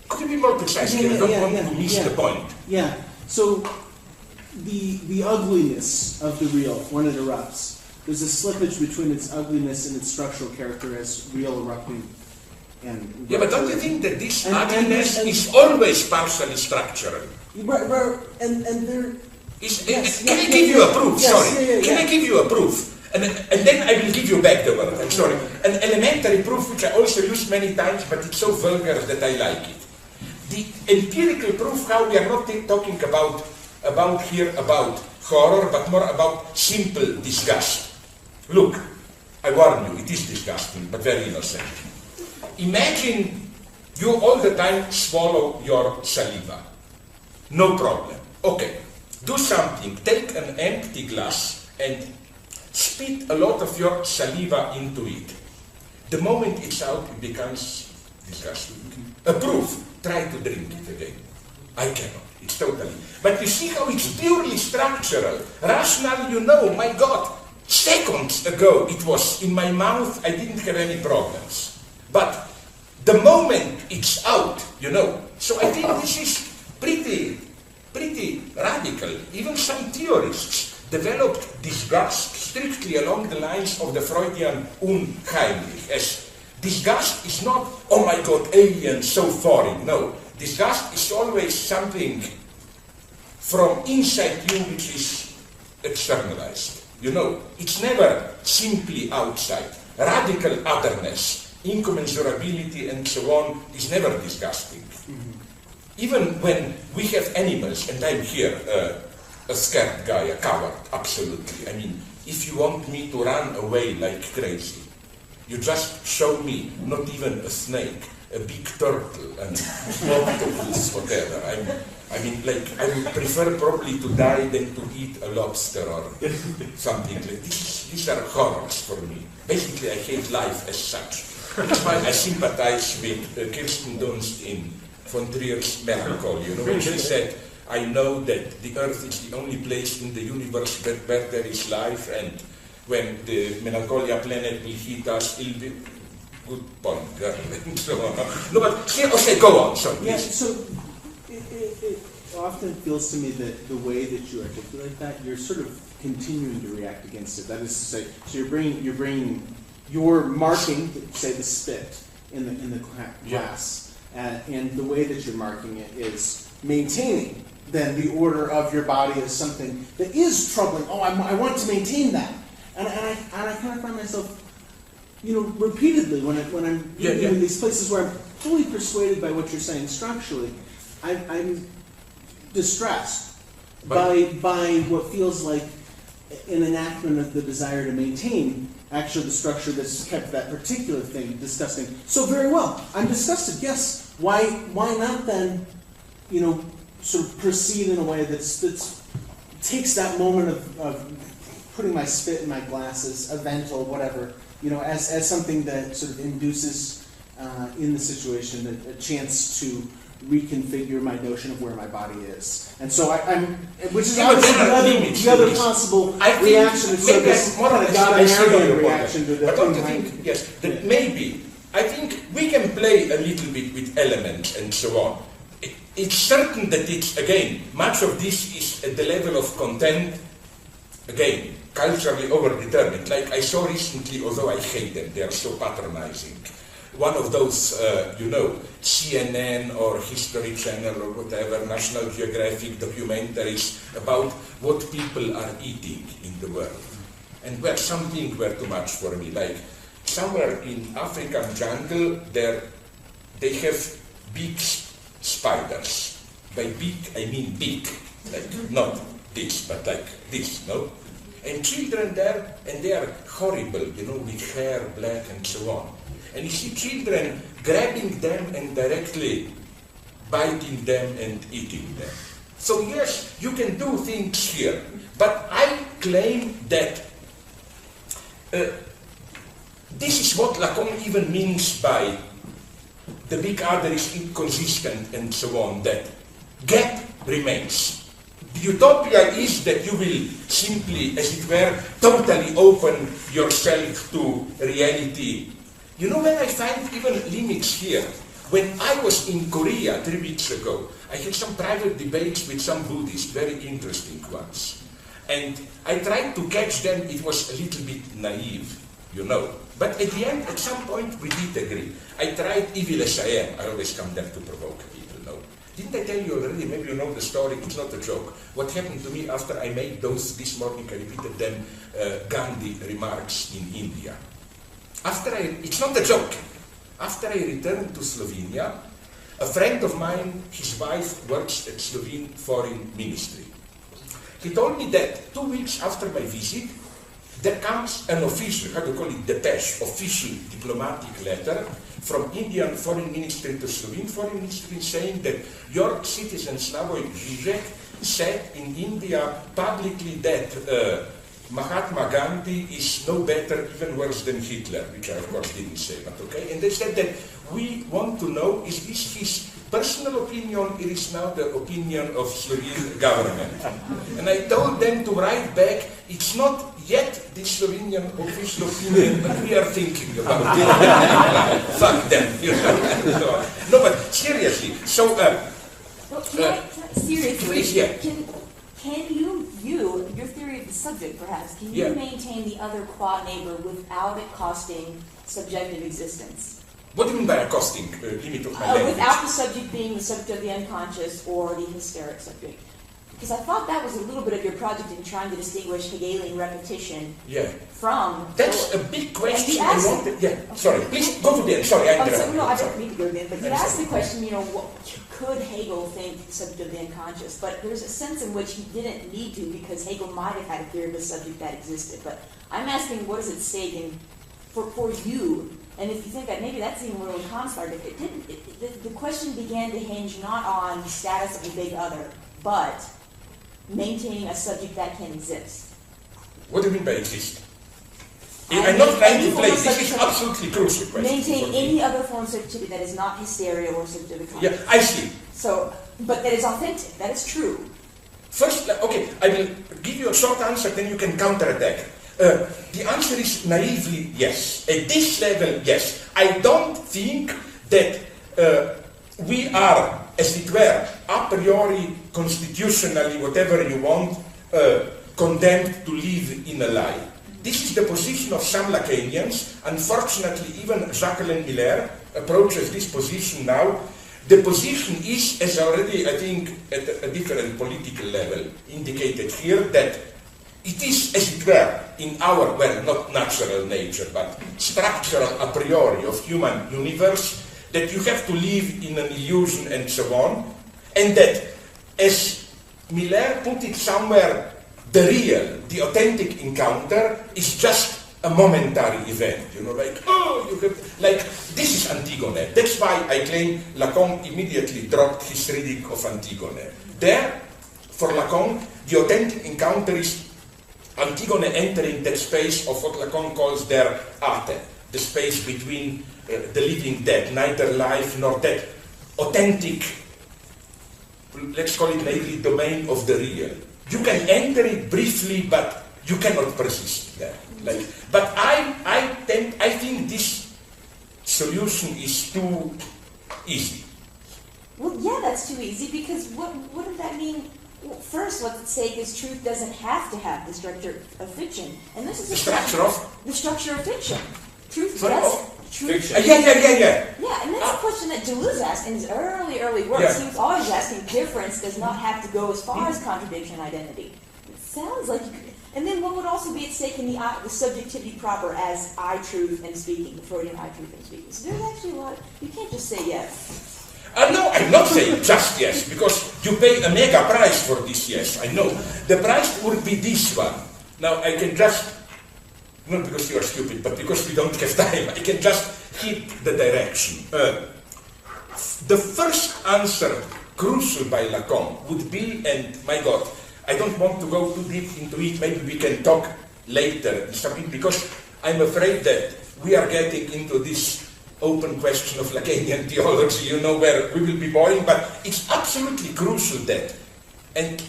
A: Could you be more precise here? I don't want to miss the point.
E: Yeah. So the ugliness of the real, when it erupts, there's a slippage between its ugliness and its structural character as real erupting.
A: Yeah, but don't you think that this ugliness is always partially structural?
E: Right, and there...
A: Can I give you a proof? Sorry. Can I give you a proof? And then I will give you back the word. I'm sorry. An elementary proof which I also use many times, but it's so vulgar that I like it. The empirical proof, how we are not talking about horror, but more about simple disgust. Look, I warn you, it is disgusting, but very innocent. Imagine you all the time swallow your saliva. No problem. Okay, do something. Take an empty glass and spit a lot of your saliva into it. The moment it's out, it becomes disgusting. A proof. Try to drink it again. I cannot. It's totally. But you see how it's purely structural. Rational, you know, my God, seconds ago it was in my mouth, I didn't have any problems. But the moment it's out, you know. So I think this is pretty radical. Even some theorists developed disgust strictly along the lines of the Freudian unheimlich, as disgust is not, oh my God, alien, so foreign. No. Disgust is always something from inside you which is externalized. You know, it's never simply outside. Radical otherness, incommensurability and so on is never disgusting. Mm-hmm. Even when we have animals, and I'm here, a scared guy, a coward, absolutely. I mean, if you want me to run away like crazy, you just show me not even a snake, a big turtle, and octopus, whatever. I would prefer probably to die than to eat a lobster or something like this. These are horrors for me. Basically, I hate life as such. That's why I sympathize with Kirsten Dunst in von Trier's Melancholy. You know, when she said, I know that the Earth is the only place in the universe where there is life, and when the Melancholia planet will hit us, it'll be... Good point, girl. So, no, but okay, go on. So,
E: yeah, so it often feels to me that the way that you articulate that, you're sort of continuing to react against it. That is to say, so you're marking, say, the spit in the glass, and the way that you're marking it is maintaining then the order of your body as something that is troubling. Oh, I want to maintain that, and I kind of find myself, you know, repeatedly when I'm in these places where I'm fully persuaded by what you're saying structurally. I'm distressed by what feels like an enactment of the desire to maintain actually the structure that's kept that particular thing disgusting. So very well, I'm disgusted, yes. Why not then, sort of proceed in a way that's takes that moment of putting my spit in my glasses, a vent or whatever, as something that sort of induces in the situation a chance to reconfigure my notion of where my body is. And so which is obviously the other possible reaction. Is sort of this kind of Godamarian reaction to the
A: But don't you think, yes, that maybe, I think we can play a little bit with elements and so on. It's certain that it's, again, much of this is at the level of content, again, culturally overdetermined. Like I saw recently, although I hate them, they are so patronizing, one of those, CNN or History Channel or whatever, National Geographic documentaries about what people are eating in the world. And where some things were too much for me. Like somewhere in African jungle, they have big spiders. By big, I mean big. Like not this, but like this, no? And children there, and they are horrible, with hair black and so on. And you see children grabbing them and directly biting them and eating them. So yes, you can do things here, but I claim that this is what Lacan even means by the big other is inconsistent and so on, that gap remains. The utopia is that you will simply, as it were, totally open yourself to reality. When I find even limits here, when I was in Korea 3 weeks ago, I had some private debates with some Buddhists, very interesting ones. And I tried to catch them, it was a little bit naive, But at the end, at some point, we did agree. I tried evil as I am. I always come there to provoke people, Didn't I tell you already, maybe you know the story, it's not a joke, what happened to me after I made this morning, I repeated them, Gandhi remarks in India. It's not a joke. After I returned to Slovenia, a friend of mine, his wife works at Slovene Foreign Ministry. He told me that 2 weeks after my visit, there comes an official, depeche, official diplomatic letter from Indian Foreign Ministry to Slovene Foreign Ministry saying that your citizen Slavoj Žižek said in India publicly that Mahatma Gandhi is no better, even worse than Hitler, which I of course didn't say, but okay. And they said that we want to know, is this his personal opinion, it is now the opinion of Slovene government. And I told them to write back, it's not yet the Slovenian official opinion, but we are thinking about it. Fuck them, No, but seriously, so...
C: seriously,
A: please, yeah.
C: Can you view your theory of the subject, perhaps? Can you maintain the other qua neighbor without it costing subjective existence?
A: What do you mean by accosting? Limit of my language?
C: Without the subject being the subject of the unconscious or the hysteric subject. Because I thought that was a little bit of your project in trying to distinguish Hegelian repetition from...
A: That's a big question.
C: Okay.
A: Sorry, please go to the end. Sorry, I interrupted.
C: I don't need to go to the end, but you asked the question, could Hegel think the subject of the unconscious? But there's a sense in which he didn't need to because Hegel might have had a theory of the subject that existed. But I'm asking, what is at stake for you? And if you think that maybe that's even where Lacan started, the question began to hinge not on the status of the big other, but maintaining a subject that can exist.
A: What do you mean by exist? I'm not trying to play. This is absolutely crucial question.
C: Maintain any other form of subjectivity that is not hysteria or subjective consciousness.
A: Yeah, I see.
C: So, but that is authentic. That is true.
A: First, okay, I will give you a short answer, then you can counterattack. The answer is naively yes. At this level, yes. I don't think that we are, as it were, a priori, constitutionally, whatever you want, condemned to live in a lie. This is the position of some Lacanians. Unfortunately, even Jacques Lacan approaches this position now. The position is, as already, I think, at a different political level indicated here, that it is, as it were, in our, well, not natural nature, but structural a priori of human universe, that you have to live in an illusion and so on, and that, as Miller put it somewhere, the real, the authentic encounter is just a momentary event, like, oh, you have, like, this is Antigone. That's why I claim Lacan immediately dropped his reading of Antigone. There, for Lacan, the authentic encounter is Antigone entering that space of what Lacan calls their arte, the space between the living dead, neither life nor death, authentic, let's call it maybe domain of the real. You can enter it briefly, but you cannot persist there. Like, but I think this solution is too easy.
C: Well, yeah, that's too easy, because what does that mean? Well, first, let's say this truth doesn't have to have the structure of fiction, and this is
A: The structure of?
C: the structure of fiction. Truth
A: Sorry,
C: does.
A: of?
C: Truth.
A: Yeah.
C: Yeah, and that's a question that Deleuze asked in his early works.
A: Yeah.
C: He was always asking, difference does not have to go as far as contradiction identity. It sounds like you could. And then what would also be at stake in the subjectivity proper as I-truth and speaking, the Freudian I-truth and speaking. So there's actually a lot you can't just say yes.
A: No, I'm not saying just yes, because you pay a mega price for this yes, I know. The price would be this one. Now I can just, not because you are stupid, but because we don't have time, I can just hit the direction. The first answer, crucial by Lacan, would be, and my God, I don't want to go too deep into it, maybe we can talk later, because I'm afraid that we are getting into this open question of Lacanian theology, where we will be boring, but it's absolutely crucial that, and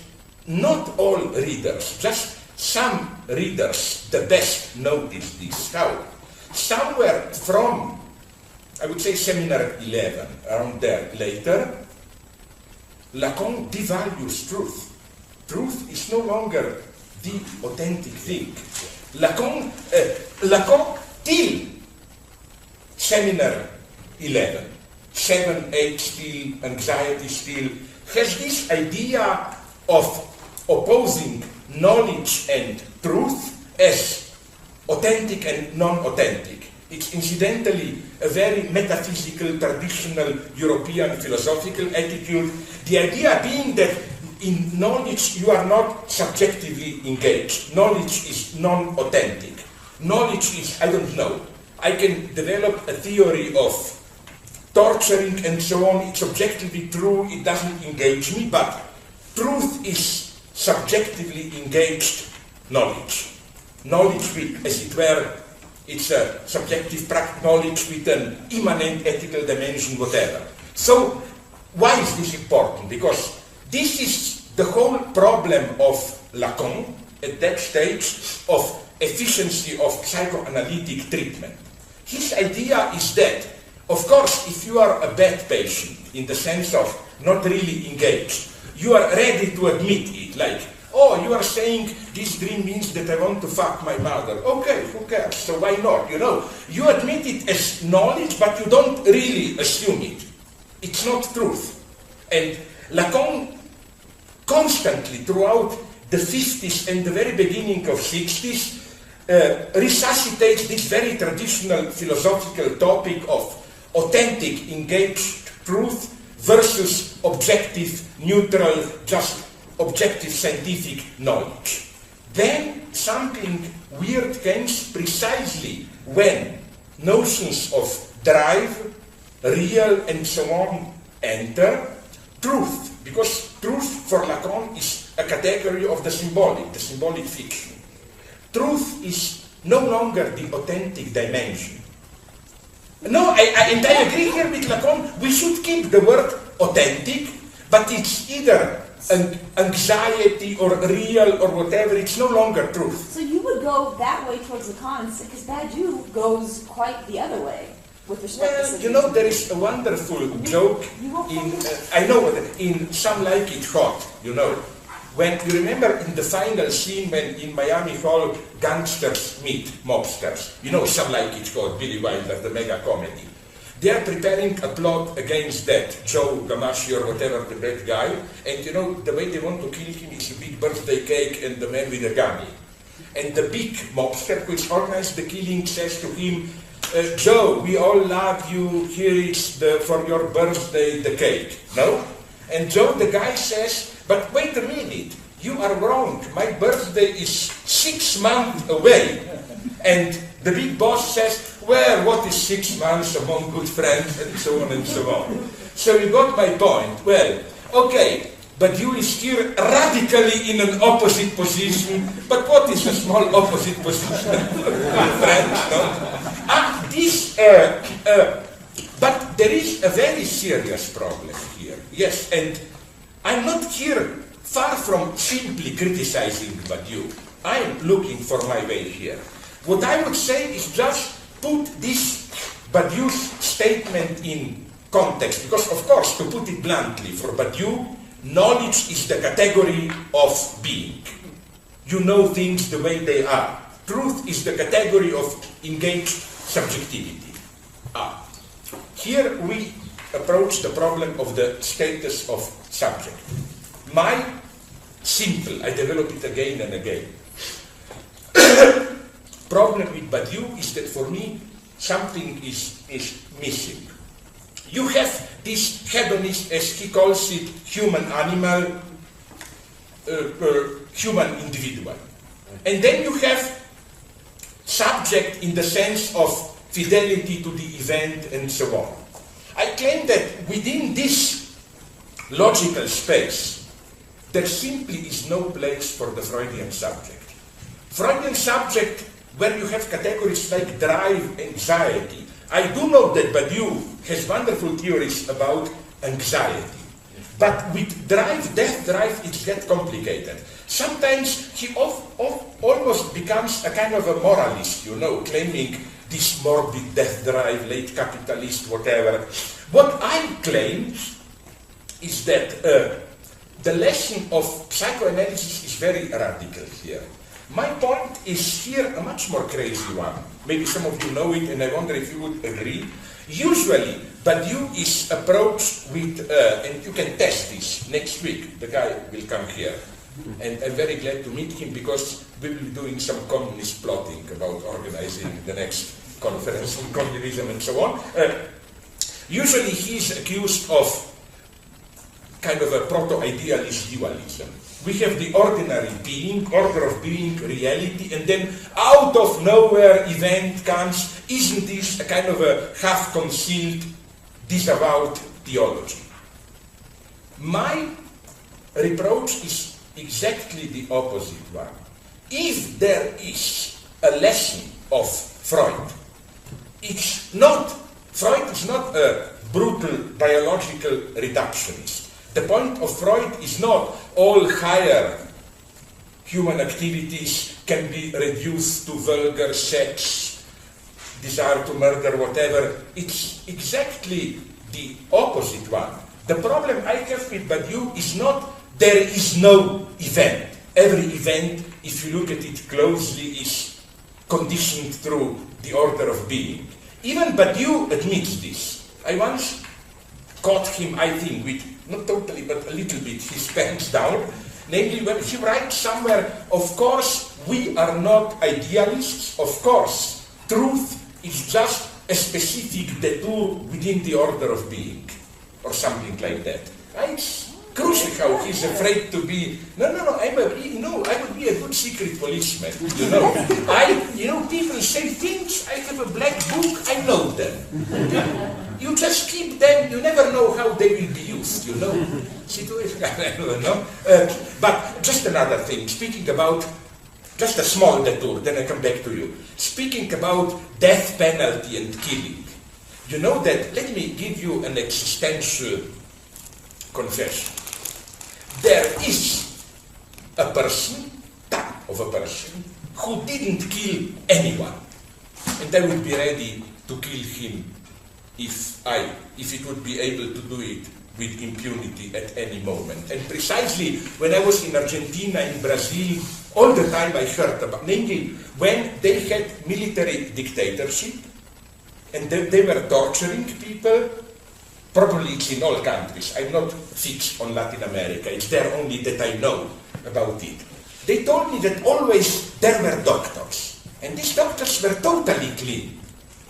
A: not all readers, just some readers, the best notice this, how somewhere from, I would say seminar 11, around there later, Lacan devalues truth. Truth is no longer the authentic thing. Lacan till seminar 11, 7, 8 still, anxiety still, has this idea of opposing knowledge and truth as authentic and non-authentic. It's incidentally a very metaphysical, traditional European philosophical attitude. The idea being that in knowledge you are not subjectively engaged. Knowledge is non-authentic. Knowledge is, I don't know, I can develop a theory of torturing and so on. It's objectively true, it doesn't engage me, but truth is subjectively engaged knowledge. Knowledge with, as it were, it's a subjective knowledge with an immanent ethical dimension, whatever. So, why is this important? Because this is the whole problem of Lacan at that stage of efficiency of psychoanalytic treatment. His idea is that, of course, if you are a bad patient, in the sense of not really engaged, you are ready to admit it, like, oh, you are saying this dream means that I want to fuck my mother. Okay, who cares? So why not? You admit it as knowledge, but you don't really assume it. It's not truth. And Lacan constantly throughout the 50s and the very beginning of 60s resuscitates this very traditional philosophical topic of authentic, engaged truth versus objective, neutral, just objective scientific knowledge. Then something weird comes precisely when notions of drive, real, and so on enter. Truth, because truth for Lacan is a category of the symbolic fiction. Truth is no longer the authentic dimension. No, I agree here with Lacan, we should keep the word authentic, but it's either an anxiety or real or whatever, it's no longer truth.
C: So you would go that way towards Lacan, because Badiou goes quite the other way. With respect to
A: there is a wonderful joke in Some Like It Hot, when you remember in the final scene when in Miami Hall gangsters meet mobsters, Some Like It Hot, Billy Wilder, the mega comedy. They are preparing a plot against that Joe Gamashi or whatever, the bad guy, and the way they want to kill him is a big birthday cake and the man with a gun. And the big mobster who has organized the killing says to him, Joe, we all love you, here is for your birthday the cake, no? And Joe, the guy says, but wait a minute, you are wrong, my birthday is 6 months away. And the big boss says, well, what is 6 months among good friends, and so on and so on. So you got my point. Well, okay, but you is here radically in an opposite position. But what is a small opposite position? Friends, no? But there is a very serious problem here. Yes, and I'm not here far from simply criticizing Badiou. I'm looking for my way here. What I would say is just put this Badiou's statement in context, because of course, to put it bluntly, for Badiou, knowledge is the category of being. You know things the way they are. Truth is the category of engaged subjectivity. Here we approach the problem of the status of subject. My simple, I develop it again and again, problem with Badiou is that for me something is missing. You have this hedonist, as he calls it, human animal, human individual. And then you have subject in the sense of fidelity to the event and so on. I claim that within this logical space, there simply is no place for the Freudian subject. Freudian subject, where you have categories like drive, anxiety. I do know that Badiou has wonderful theories about anxiety. But with drive, death drive, it gets complicated. Sometimes he almost becomes a kind of a moralist, you know, claiming this morbid death drive, late capitalist, whatever. What I claim is that the lesson of psychoanalysis is very radical here. My point is here a much more crazy one. Maybe some of you know it, and I wonder if you would agree. Usually, Badiou is approached with, and you can test this next week. The guy will come here. And I'm very glad to meet him because we will be doing some communist plotting about organizing the next conference on communism and so on. Usually he's accused of kind of a proto-idealist dualism. We have the ordinary being, order of being, reality, and then out of nowhere event comes, isn't this a kind of a half-concealed, disavowed theology? My reproach is exactly the opposite one. If there is a lesson of Freud, Freud is not a brutal biological reductionist. The point of Freud is not all higher human activities can be reduced to vulgar sex, desire to murder, whatever. It's exactly the opposite one. The problem I have with Badiou is not there is no event. Every event, if you look at it closely, is conditioned through the order of being. Even Badiou admits this. I once caught him, I think, with, not totally, but a little bit, his pants down. Namely, when he writes somewhere, of course, we are not idealists. Of course, truth is just a specific detour within the order of being, or something like that. It's crucial how he's afraid to be, no, I would be a good secret policeman, you know. People say things, I have a black book, I know them. You just keep them, you never know how they will be used, you know. Situation, I don't know. But just another thing, speaking about, just a small detour, then I come back to you. Speaking about death penalty and killing, you know that, let me give you an existential confession. There is a person, type of a person, who didn't kill anyone. And I would be ready to kill him if it would be able to do it with impunity at any moment. And precisely when I was in Argentina, in Brazil, all the time I heard about, namely, when they had military dictatorship, and they were torturing people. Probably it's in all countries. I'm not fixed on Latin America. It's there only that I know about it. They told me that always there were doctors. And these doctors were totally clean.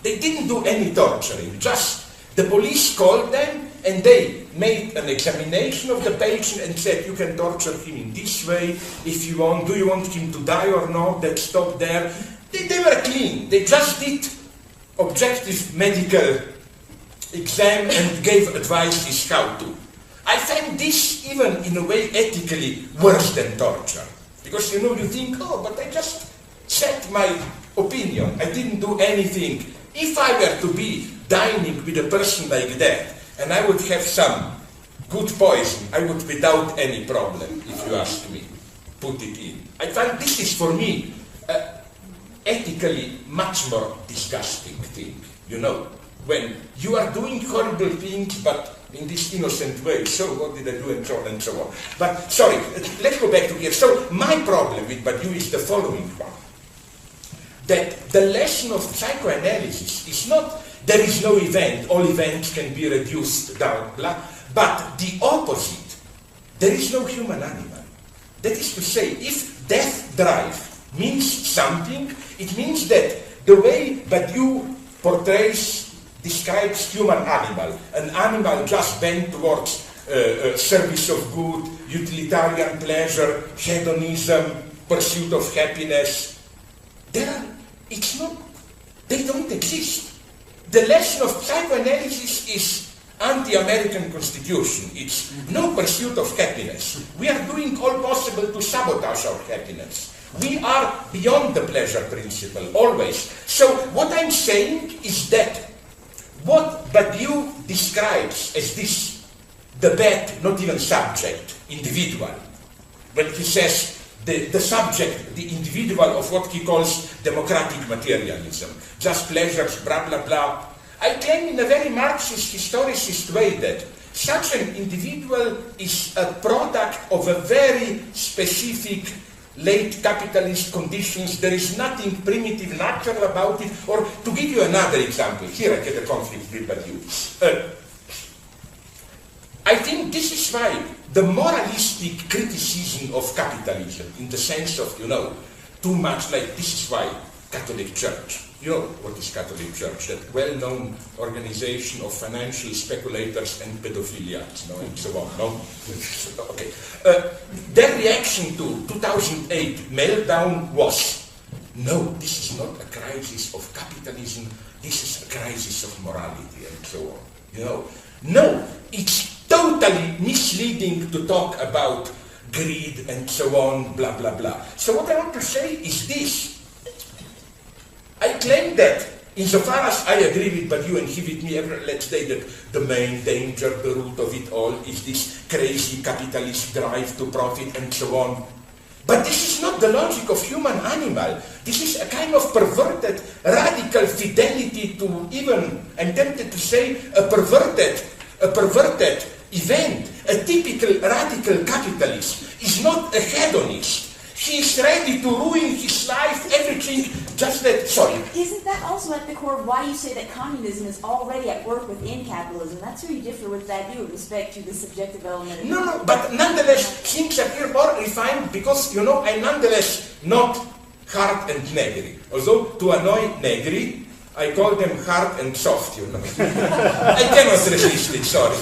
A: They didn't do any torturing, just the police called them and they made an examination of the patient and said, you can torture him in this way if you want. Do you want him to die or not? That stopped there. They were clean. They just did objective medical exam and gave advices how to. I find this even in a way ethically worse than torture. Because you think, oh, but I just said my opinion. I didn't do anything. If I were to be dining with a person like that, and I would have some good poison, I would without any problem, if you ask me, put it in. I find this is for me ethically much more disgusting thing, when you are doing horrible things, but in this innocent way, so what did I do, and so on and so on. But, sorry, let's go back to here. So, my problem with Badiou is the following one. That the lesson of psychoanalysis is not, there is no event, all events can be reduced down, blah, but the opposite, there is no human animal. That is to say, if death drive means something, it means that the way Badiou describes human animal, an animal just bent towards service of good, utilitarian pleasure, hedonism, pursuit of happiness. They don't exist. The lesson of psychoanalysis is anti-American constitution. It's no pursuit of happiness. We are doing all possible to sabotage our happiness. We are beyond the pleasure principle, always. So what I'm saying is that what Badiou describes as this, the bad, not even subject, individual, when he says the subject, the individual of what he calls democratic materialism, just pleasures, blah, blah, blah. I claim in a very Marxist, historicist way that such an individual is a product of a very specific late capitalist conditions. There is nothing primitive, natural about it. Or to give you another example, here I get a conflict with Badiou. I think this is why the moralistic criticism of capitalism, in the sense of, too much like, this is why Catholic Church, what is Catholic Church? That well-known organization of financial speculators and pedophiliacs, and so on, no? Okay. Their reaction to 2008 meltdown was, no, this is not a crisis of capitalism, this is a crisis of morality, and so on, No, it's totally misleading to talk about greed and so on, blah, blah, blah. So what I want to say is this. I claim that, insofar as I agree with Badiou and he with me, let's say that the main danger, the root of it all, is this crazy capitalist drive to profit and so on. But this is not the logic of human animal. This is a kind of perverted, radical fidelity to even, I'm tempted to say, a perverted event. A typical radical capitalist is not a hedonist. He is ready to ruin his life, everything, just that, sorry.
C: Isn't that also at the core of why you say that communism is already at work within capitalism? That's where you differ with Badiou with respect to the subjective element.
A: No, but nonetheless, things appear more refined because, I'm nonetheless not hard and negri. Although, to annoy negri, I call them hard and soft, I cannot resist it, sorry.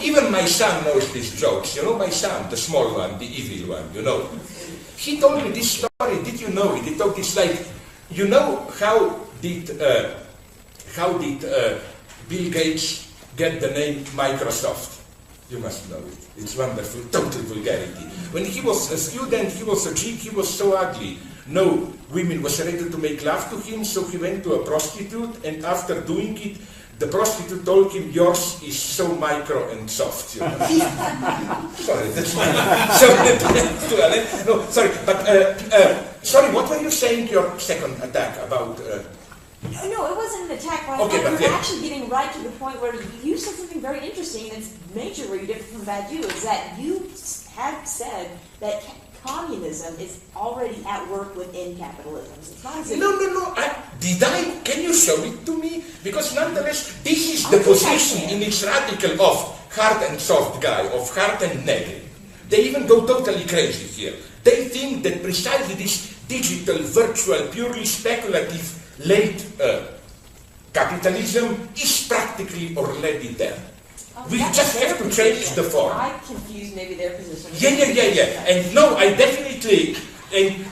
A: Even my son knows these jokes. My son, the small one, the evil one, He told me this story, did you know it? He told this like, how did Bill Gates get the name Microsoft? You must know it. It's wonderful, total vulgarity. When he was a student, he was a Greek, he was so ugly. No women was ready to make love to him, so he went to a prostitute, and after doing it, the prostitute told him, yours is so micro and soft. Sorry, that's my... No, sorry, but... sorry, what were you saying, your second attack about...
C: No, it wasn't an attack. But
A: okay,
C: you're actually getting right to the point where you said something very interesting, and it's majorly different from Badiou, is that you have said that communism is already at work within capitalism. It's not as if
A: no. Can you show it to me? Because nonetheless, this is the position in its radical of hard and soft guy, of hard and negri. They even go totally crazy here. They think that precisely this digital, virtual, purely speculative, late capitalism is practically already there. We
C: That's
A: just
C: their
A: have to change
C: position.
A: the form.
C: I confuse maybe their position.
A: Yeah. And no, I definitely, and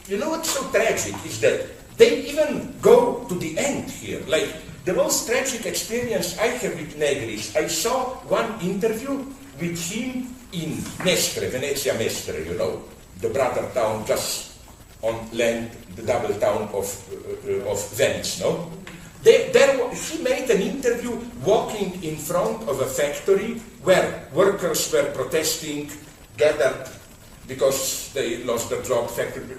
A: you know what's so tragic is that they even go to the end here. Like, the most tragic experience I have with Negri is I saw one interview with him in Mestre, Venezia Mestre, you know, the brother town just on land, the double town of Venice, no? He made an interview walking in front of a factory where workers were protesting, gathered because they lost their job,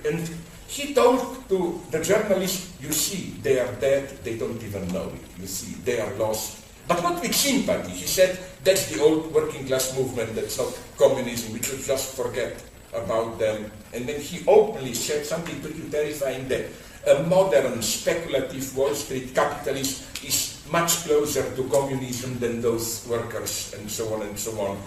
A: and he told to the journalist, you see, they are dead, they don't even know it, you see, they are lost. But not with sympathy. He said, that's the old working class movement, that's not communism, we should just forget about them. And then he openly said something pretty terrifying, that a modern speculative Wall Street capitalist is much closer to communism than those workers, and so on and so on.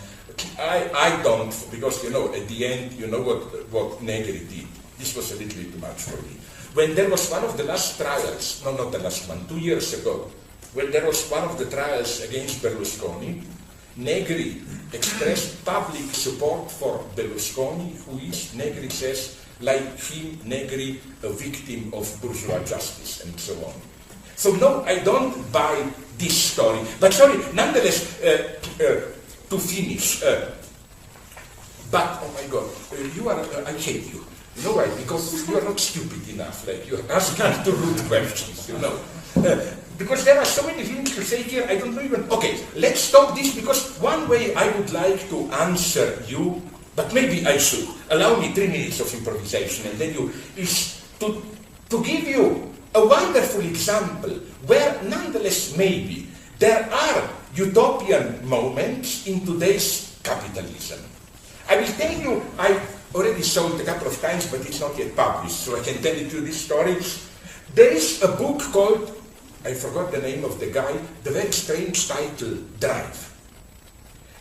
A: I don't, because, you know, at the end, you know what Negri did. This was a little bit too much for me. When there was one of the last trials, no, not the last one, 2 years ago, when there was one of the trials against Berlusconi, Negri expressed public support for Berlusconi, who is, Negri says, like him, Negri, a victim of bourgeois justice, and so on. So no, I don't buy this story. But sorry, nonetheless, to finish, but, oh my God, you are, I hate you. You know why? Because you are not stupid enough, like you are asking to rude questions, you know. Because there are so many things to say here, I don't know even, okay, let's stop this, because one way I would like to answer you, but maybe I should. Allow me 3 minutes of improvisation, and then is to give you a wonderful example where, nonetheless, maybe there are utopian moments in today's capitalism. I will tell you, I already saw it a couple of times, but it's not yet published, so I can tell you this story. There is a book called, I forgot the name of the guy, the very strange title, Drive.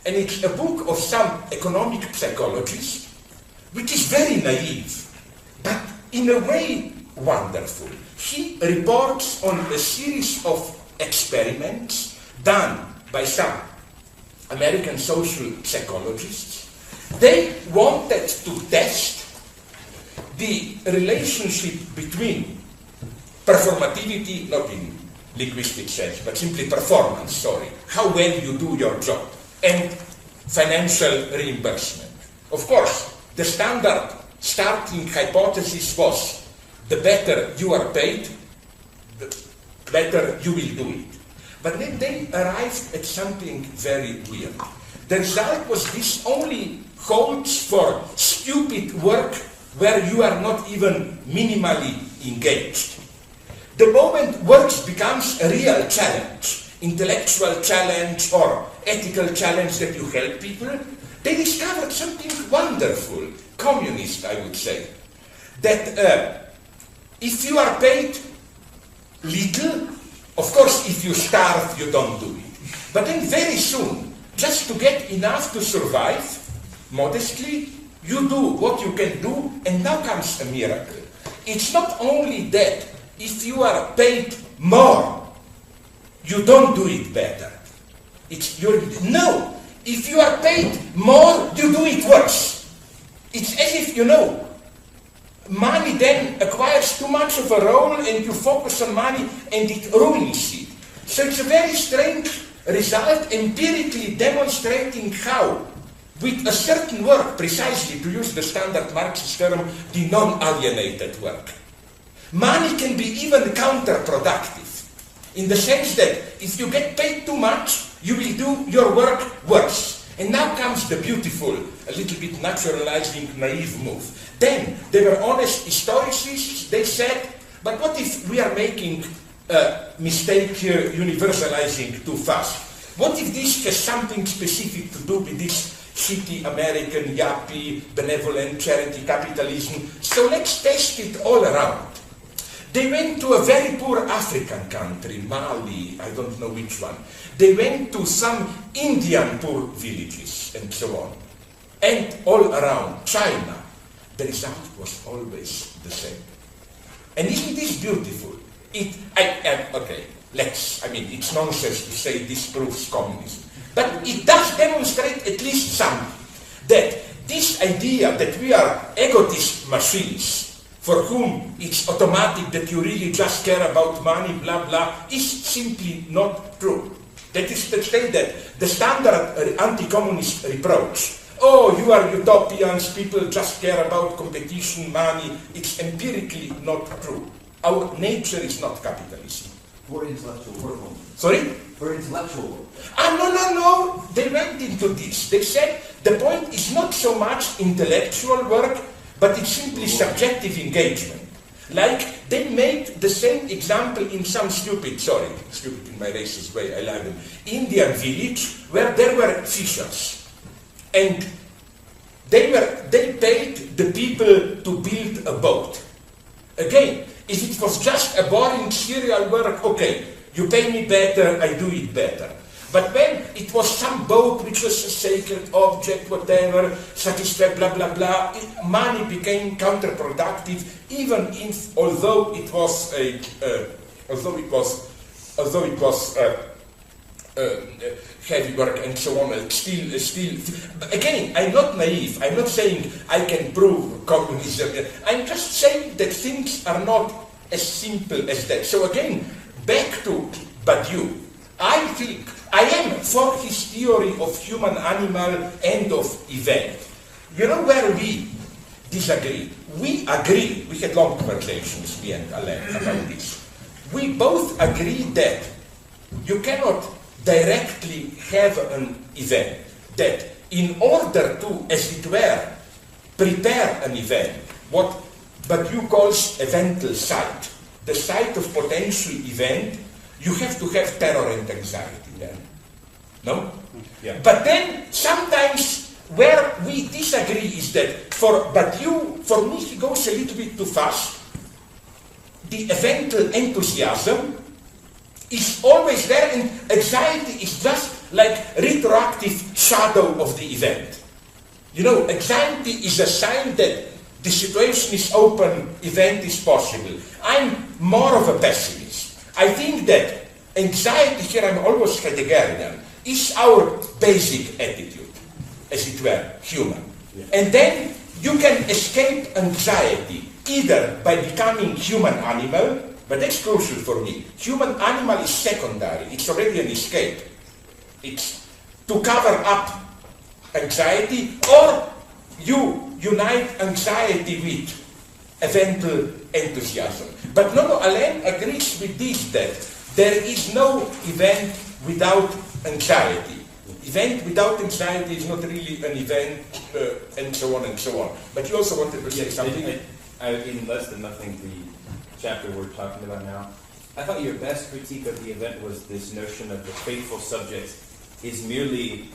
A: And it's a book of some economic psychologist, which is very naive, but in a way wonderful. He reports on a series of experiments done by some American social psychologists. They wanted to test the relationship between performativity, not in linguistic sense, but simply performance, sorry, how well you do your job, and financial reimbursement. Of course, the standard starting hypothesis was the better you are paid, the better you will do it. But then they arrived at something very weird. The result was this only holds for stupid work where you are not even minimally engaged. The moment work becomes a real challenge, intellectual challenge or ethical challenge that you help people, they discovered something wonderful, communist, I would say, that if you are paid little, of course, if you starve, you don't do it. But then very soon, just to get enough to survive, modestly, you do what you can do, and now comes a miracle. It's not only that if you are paid more, you don't do it better. No, if you are paid more, you do it worse. It's as if, you know, money then acquires too much of a role and you focus on money and it ruins it. So it's a very strange result, empirically demonstrating how, with a certain work, precisely to use the standard Marxist term, the non-alienated work, money can be even counterproductive, in the sense that if you get paid too much, you will do your work worse. And now comes the beautiful, a little bit naturalizing, naive move. Then there were honest historicists, they said, but what if we are making a mistake here, universalizing too fast? What if this has something specific to do with this shitty American, yuppie, benevolent charity capitalism? So let's test it all around. They went to a very poor African country, Mali, I don't know which one. They went to some Indian poor villages and so on. And all around China, the result was always the same. And isn't this beautiful? Okay, it's nonsense to say this proves communism. But it does demonstrate at least something, that this idea that we are egotist machines, for whom it's automatic that you really just care about money, blah, blah, is simply not true. That is to say that the standard anti-communist reproach, oh, you are utopians, people just care about competition, money, it's empirically not true. Our nature is not capitalism.
F: For intellectual work.
A: Sorry?
F: For intellectual work.
A: No. They went into this. They said the point is not so much intellectual work, but it's simply subjective engagement. Like, they made the same example in some stupid in my racist way, I love them, Indian village, where there were fishers. And they paid the people to build a boat. Again, if it was just a boring serial work, okay, you pay me better, I do it better. But when it was some boat which was a sacred object, whatever, satisfied, blah, blah, blah, money became counterproductive, even if, although it was heavy work and so on, still. Again, I'm not naive. I'm not saying I can prove communism. I'm just saying that things are not as simple as that. So again, back to Badiou. I think I am for his theory of human animal and of event. You know where we disagree? We agree, we had long conversations, me and Alain, about this. We both agree that you cannot directly have an event, that in order to, as it were, prepare an event, what Badiou calls evental site, the site of potential event, you have to have terror and anxiety then. No?
D: Yeah.
A: But then, sometimes, where we disagree is that, for me, he goes a little bit too fast. The evental enthusiasm is always there, and anxiety is just like retroactive shadow of the event. You know, anxiety is a sign that the situation is open, event is possible. I'm more of a pessimist. I think that anxiety, here I'm almost Heideggerian, is our basic attitude, as it were, human.
D: Yeah.
A: And then you can escape anxiety either by becoming human animal, but that's crucial for me. Human animal is secondary, it's already an escape. It's to cover up anxiety, or you unite anxiety with eventual enthusiasm. But no, Alain agrees with this, that there is no event without anxiety. Event without anxiety is not really an event, and so on and so on. But you also wanted to say something?
D: In Less Than Nothing, the chapter we're talking about now, I thought your best critique of the event was this notion of the faithful subject is merely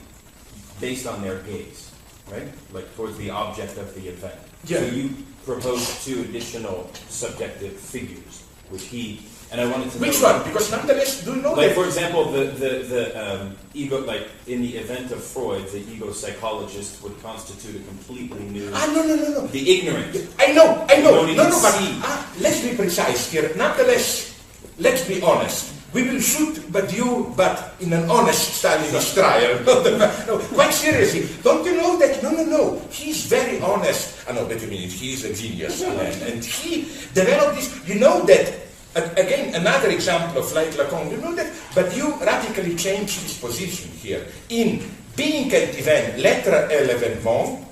D: based on their gaze, right? Like towards the object of the event.
A: Yeah.
D: So you proposed two additional subjective figures, which he, and I wanted to know...
A: Which one? Because nonetheless, do you know
D: like,
A: that...
D: for example, the ego, like in the event of Freud, the ego psychologist would constitute a completely new...
A: No.
D: The ignorant.
A: I know.
D: But
A: Let's be precise here. Nonetheless, let's be honest. We will shoot Badiou, but in an honest Stalinist trial. No, quite seriously. Don't you know that? No. He's very honest. I know, but I mean, he's a genius. And he developed this. You know that, again, another example of like Lacan, you know that Badiou radically changed his position here. In Being and Event, Lettre et l'événement,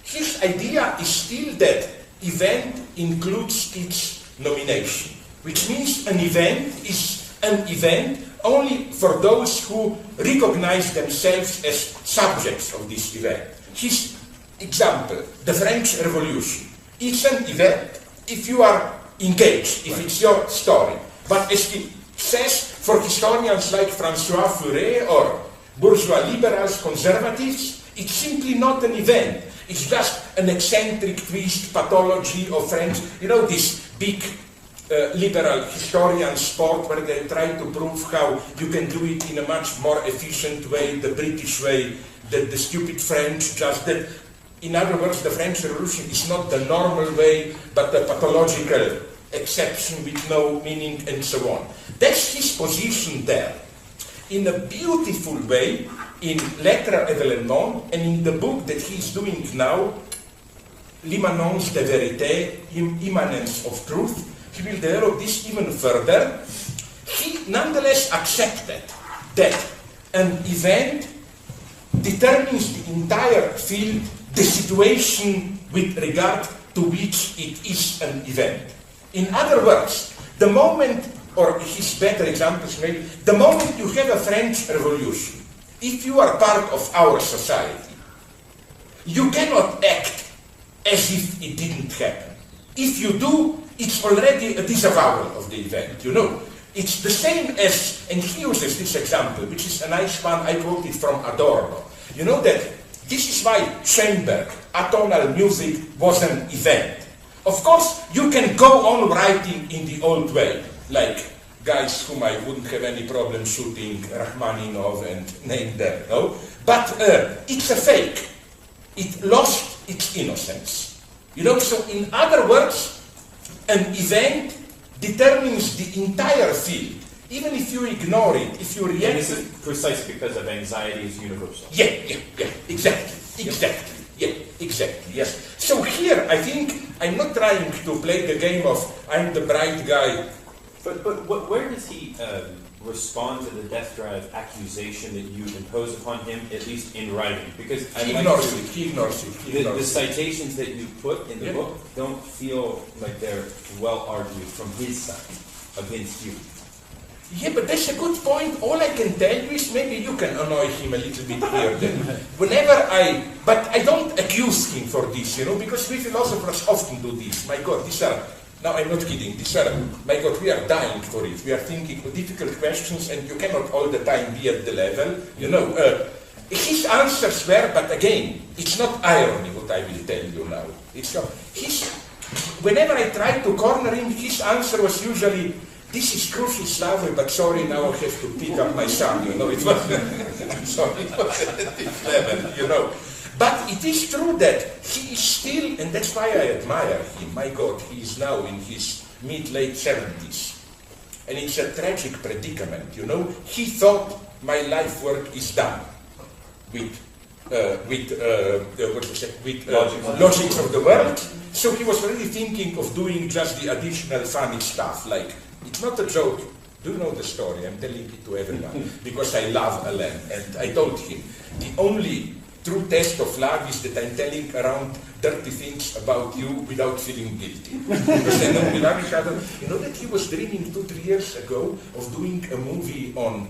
A: his idea is still that event includes its nomination, which means an event is an event only for those who recognize themselves as subjects of this event. His example, the French Revolution. It's an event if you are engaged, if it's your story. But as he says, for historians like François Furet or bourgeois liberals, conservatives, it's simply not an event. It's just an eccentric twist pathology of French, you know, this big liberal historian sport where they try to prove how you can do it in a much more efficient way, the British way, the stupid French, just that, in other words, the French Revolution is not the normal way, but the pathological exception with no meaning and so on. That's his position there. In a beautiful way, in Lettres Événements, and in the book that he's doing now, L'immanence de vérité, immanence of truth, he will develop this even further. He nonetheless accepted that an event determines the entire field, the situation with regard to which it is an event. In other words, the moment, or his better examples maybe, the moment you have a French Revolution, if you are part of our society, you cannot act as if it didn't happen. If you do, it's already a disavowal of the event, you know. It's the same as, and he uses this example, which is a nice one, I quoted from Adorno. You know that this is why Schoenberg, atonal music, was an event. Of course, you can go on writing in the old way, like guys whom I wouldn't have any problem shooting, Rachmaninov and name them, no? But it's a fake. It lost its innocence. You know, so in other words, an event determines the entire field. Even if you ignore it, if you react...
D: And this is precisely because of anxiety is universal.
A: Yeah, exactly, yes. So here, I think, I'm not trying to play the game of, I'm the bright guy.
D: But where does he respond to the death drive accusation that you impose upon him, at least in writing? Because
A: he ignores it.
D: The citations that you put in the book don't feel like they're well argued from his side against you.
A: Yeah, but that's a good point. All I can tell you is maybe you can annoy him a little bit here then. But I don't accuse him for this, you know, because we philosophers often do this. My God, these are, now I'm not kidding, my God, we are dying for it. We are thinking of difficult questions and you cannot all the time be at the level, you know. His answers were, but again, it's not irony what I will tell you now. It's not, whenever I tried to corner him, his answer was usually, this is crucial, Slavoj, but sorry, now I have to pick up my son, you know, it was, I'm sorry, it was at this level, you know. But it is true that he is still, and that's why I admire him, my God, he is now in his mid-late 70s. And it's a tragic predicament, you know. He thought my life work is done with logics of the world. So he was really thinking of doing just the additional funny stuff, like, it's not a joke. Do you know the story? I'm telling it to everyone because I love Alain. And I told him, the only true test of love is that I'm telling around dirty things about you without feeling guilty. Because then we love each other. You know that he was dreaming 2-3 years ago of doing a movie on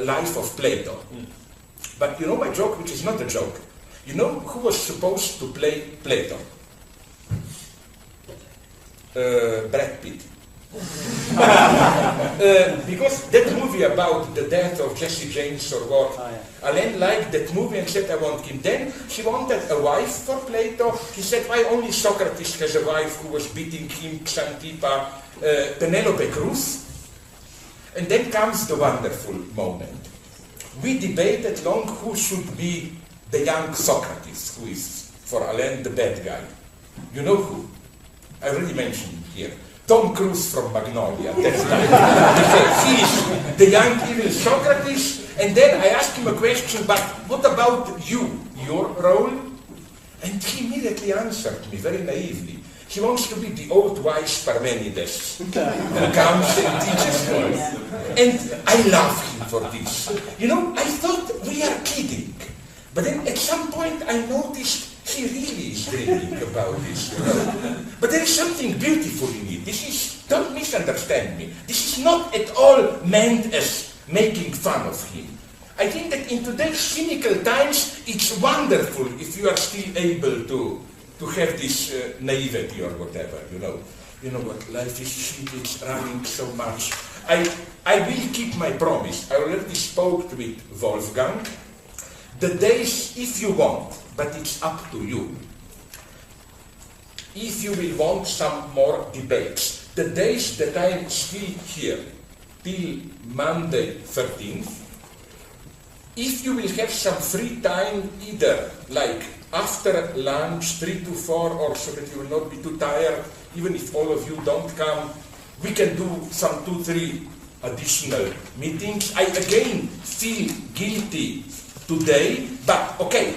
A: life of Plato. But you know my joke, which is not a joke. You know who was supposed to play Plato? Brad Pitt. Because that movie about the death of Jesse James or what, Alain liked that movie and said, I want him. Then he wanted a wife for Plato. He said, why only Socrates has a wife who was beating him, Xantippe, Penelope Cruz? And then comes the wonderful moment. We debated long who should be the young Socrates, who is, for Alain, the bad guy. You know who? I already mentioned him here. Tom Cruise from Magnolia. That's right. He is the young evil Socrates. And then I asked him a question, but what about you, your role? And he immediately answered me very naively. He wants to be the old wise Parmenides who comes and teaches us. And I love him for this. You know, I thought we are kidding. But then at some point I noticed he really is dreaming about this, you know. But there is something beautiful in it. This is, don't misunderstand me. This is not at all meant as making fun of him. I think that in today's cynical times, it's wonderful if you are still able to have this naivety or whatever, you know. You know what, life is shit, it's running so much. I will keep my promise. I already spoke with Wolfgang. The days, if you want, but it's up to you. If you will want some more debates, the days that I am still here, till Monday 13th, if you will have some free time, either like after lunch, 3 to 4, or so that you will not be too tired, even if all of you don't come, we can do some 2-3 additional meetings. I again feel guilty today, but okay,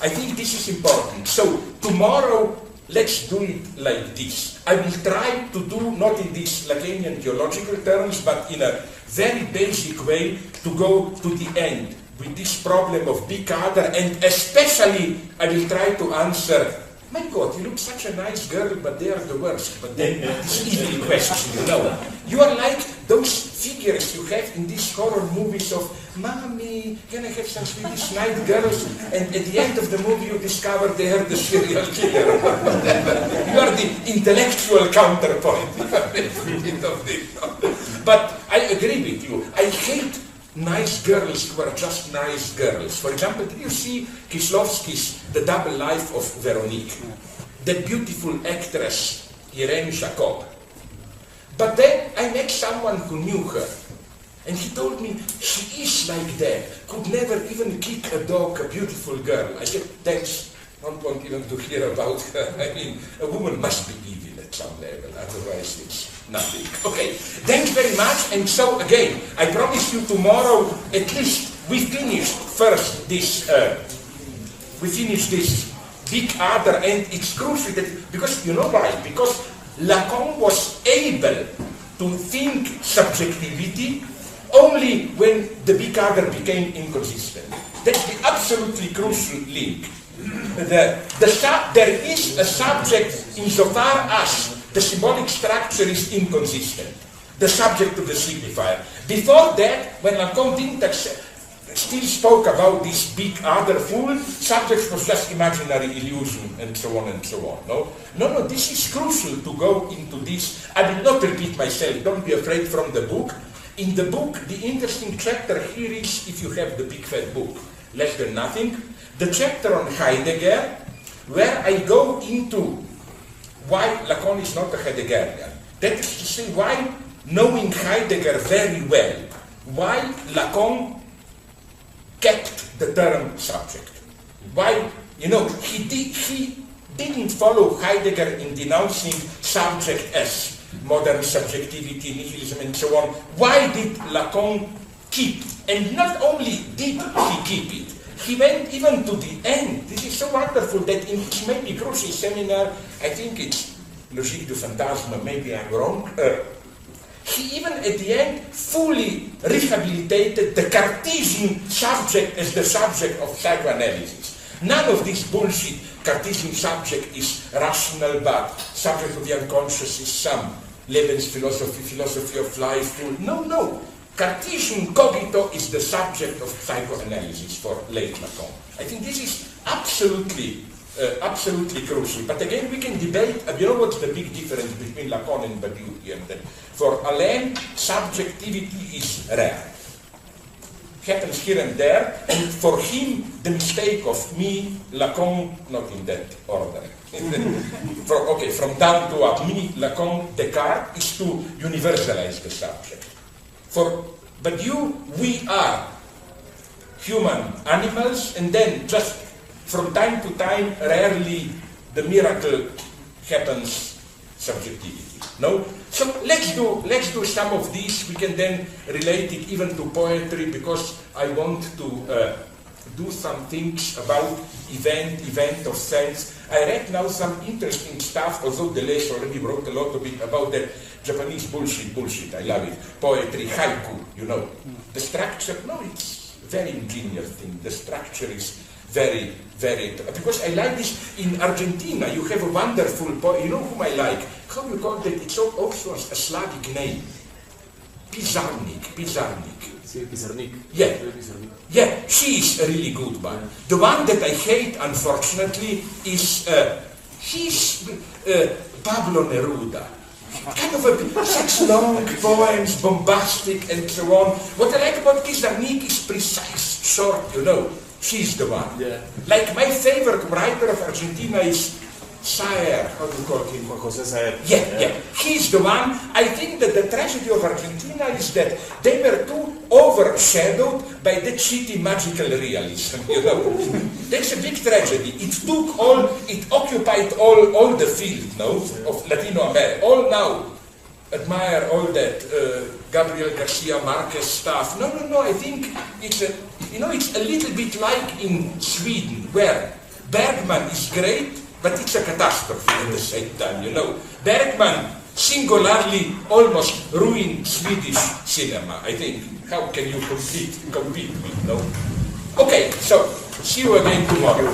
A: I think this is important. So tomorrow, let's do it like this. I will try to do, not in these Lacanian theological terms, but in a very basic way, to go to the end with this problem of big other, and especially I will try to answer, my God, you look such a nice girl, but they are the worst. But then this evil question, you know. You are like those figures you have in these horror movies of, Mommy, can I have some Swedish night girls? And at the end of the movie you discover they are the serial killer. You are the intellectual counterpoint of this. But I agree with you. I hate nice girls who are just nice girls. For example, did you see Kieślowski's The Double Life of Veronique? That beautiful actress, Irene Jacob. But then I met someone who knew her, and he told me she is like that, could never even kick a dog, a beautiful girl. I said, thanks, don't want even to hear about her. I mean, a woman must be evil at some level, otherwise it's nothing. Okay, thanks very much. And so again, I promise you tomorrow, at least we finish first this, big other, and it's crucial that, because you know why? Because Lacan was able to think subjectivity only when the big other became inconsistent. That's the absolutely crucial link. There is a subject insofar as the symbolic structure is inconsistent, the subject of the signifier. Before that, when Lacan didn't still spoke about this big other fool, subject was just imaginary illusion, and so on and so on. No, this is crucial to go into this. I will not repeat myself, don't be afraid from the book. In the book, the interesting chapter here is, if you have the big fat book, less than nothing, the chapter on Heidegger, where I go into why Lacan is not a Heideggerian. That is to say, why, knowing Heidegger very well, why Lacan kept the term subject. Why, he didn't follow Heidegger in denouncing subject as modern subjectivity, nihilism, and so on. Why did Lacan keep? And not only did he keep it, he went even to the end. This is so wonderful that in his maybe crucial seminar, I think it's Logique du Fantasme, maybe I'm wrong, he even at the end fully rehabilitated the Cartesian subject as the subject of psychoanalysis. None of this bullshit Cartesian subject is rational, but subject of the unconscious is some Lebensphilosophy, philosophy of life. No. Cartesian cogito is the subject of psychoanalysis for late Lacan. I think this is absolutely crucial. But again, we can debate, you know what's the big difference between Lacan and Badiou here? That for Alain, subjectivity is rare. Happens here and there, and for him, the mistake of me, Lacan, not in that order. From down to up, me, Lacan, Descartes, is to universalize the subject. For Badiou, we are human animals, and then just from time to time, rarely the miracle happens subjectivity. No? So let's do some of these. We can then relate it even to poetry, because I want to do some things about event of sense. I read now some interesting stuff, although Deleuze already wrote a lot of it about the Japanese bullshit, I love it. Poetry, haiku, The structure, it's a very ingenious thing. The structure is very, because I like this. In Argentina, you have a wonderful poet, whom I like? How you call that? It's also a Slavic name. Pizarnik. Yeah, she is a really good one. The one that I hate, unfortunately, is Pablo Neruda. Kind of such long poems, bombastic, and so on. What I like about Pizarnik is precise, short, She's the one.
E: Yeah.
A: Like my favorite writer of Argentina is Sayer, how do you call him?
B: Jose Sayer.
A: Yeah. He's the one. I think that the tragedy of Argentina is that they were too overshadowed by the cheaty magical realism, you know. That's a big tragedy. It occupied all the field, no, of Latino America. All now admire all that Gabriel Garcia Marquez stuff. No, I think it's a little bit like in Sweden, where Bergman is great, but it's a catastrophe at the same time, you know. Bergman singularly almost ruined Swedish cinema, I think. How can you compete with, no? Okay, so see you again tomorrow.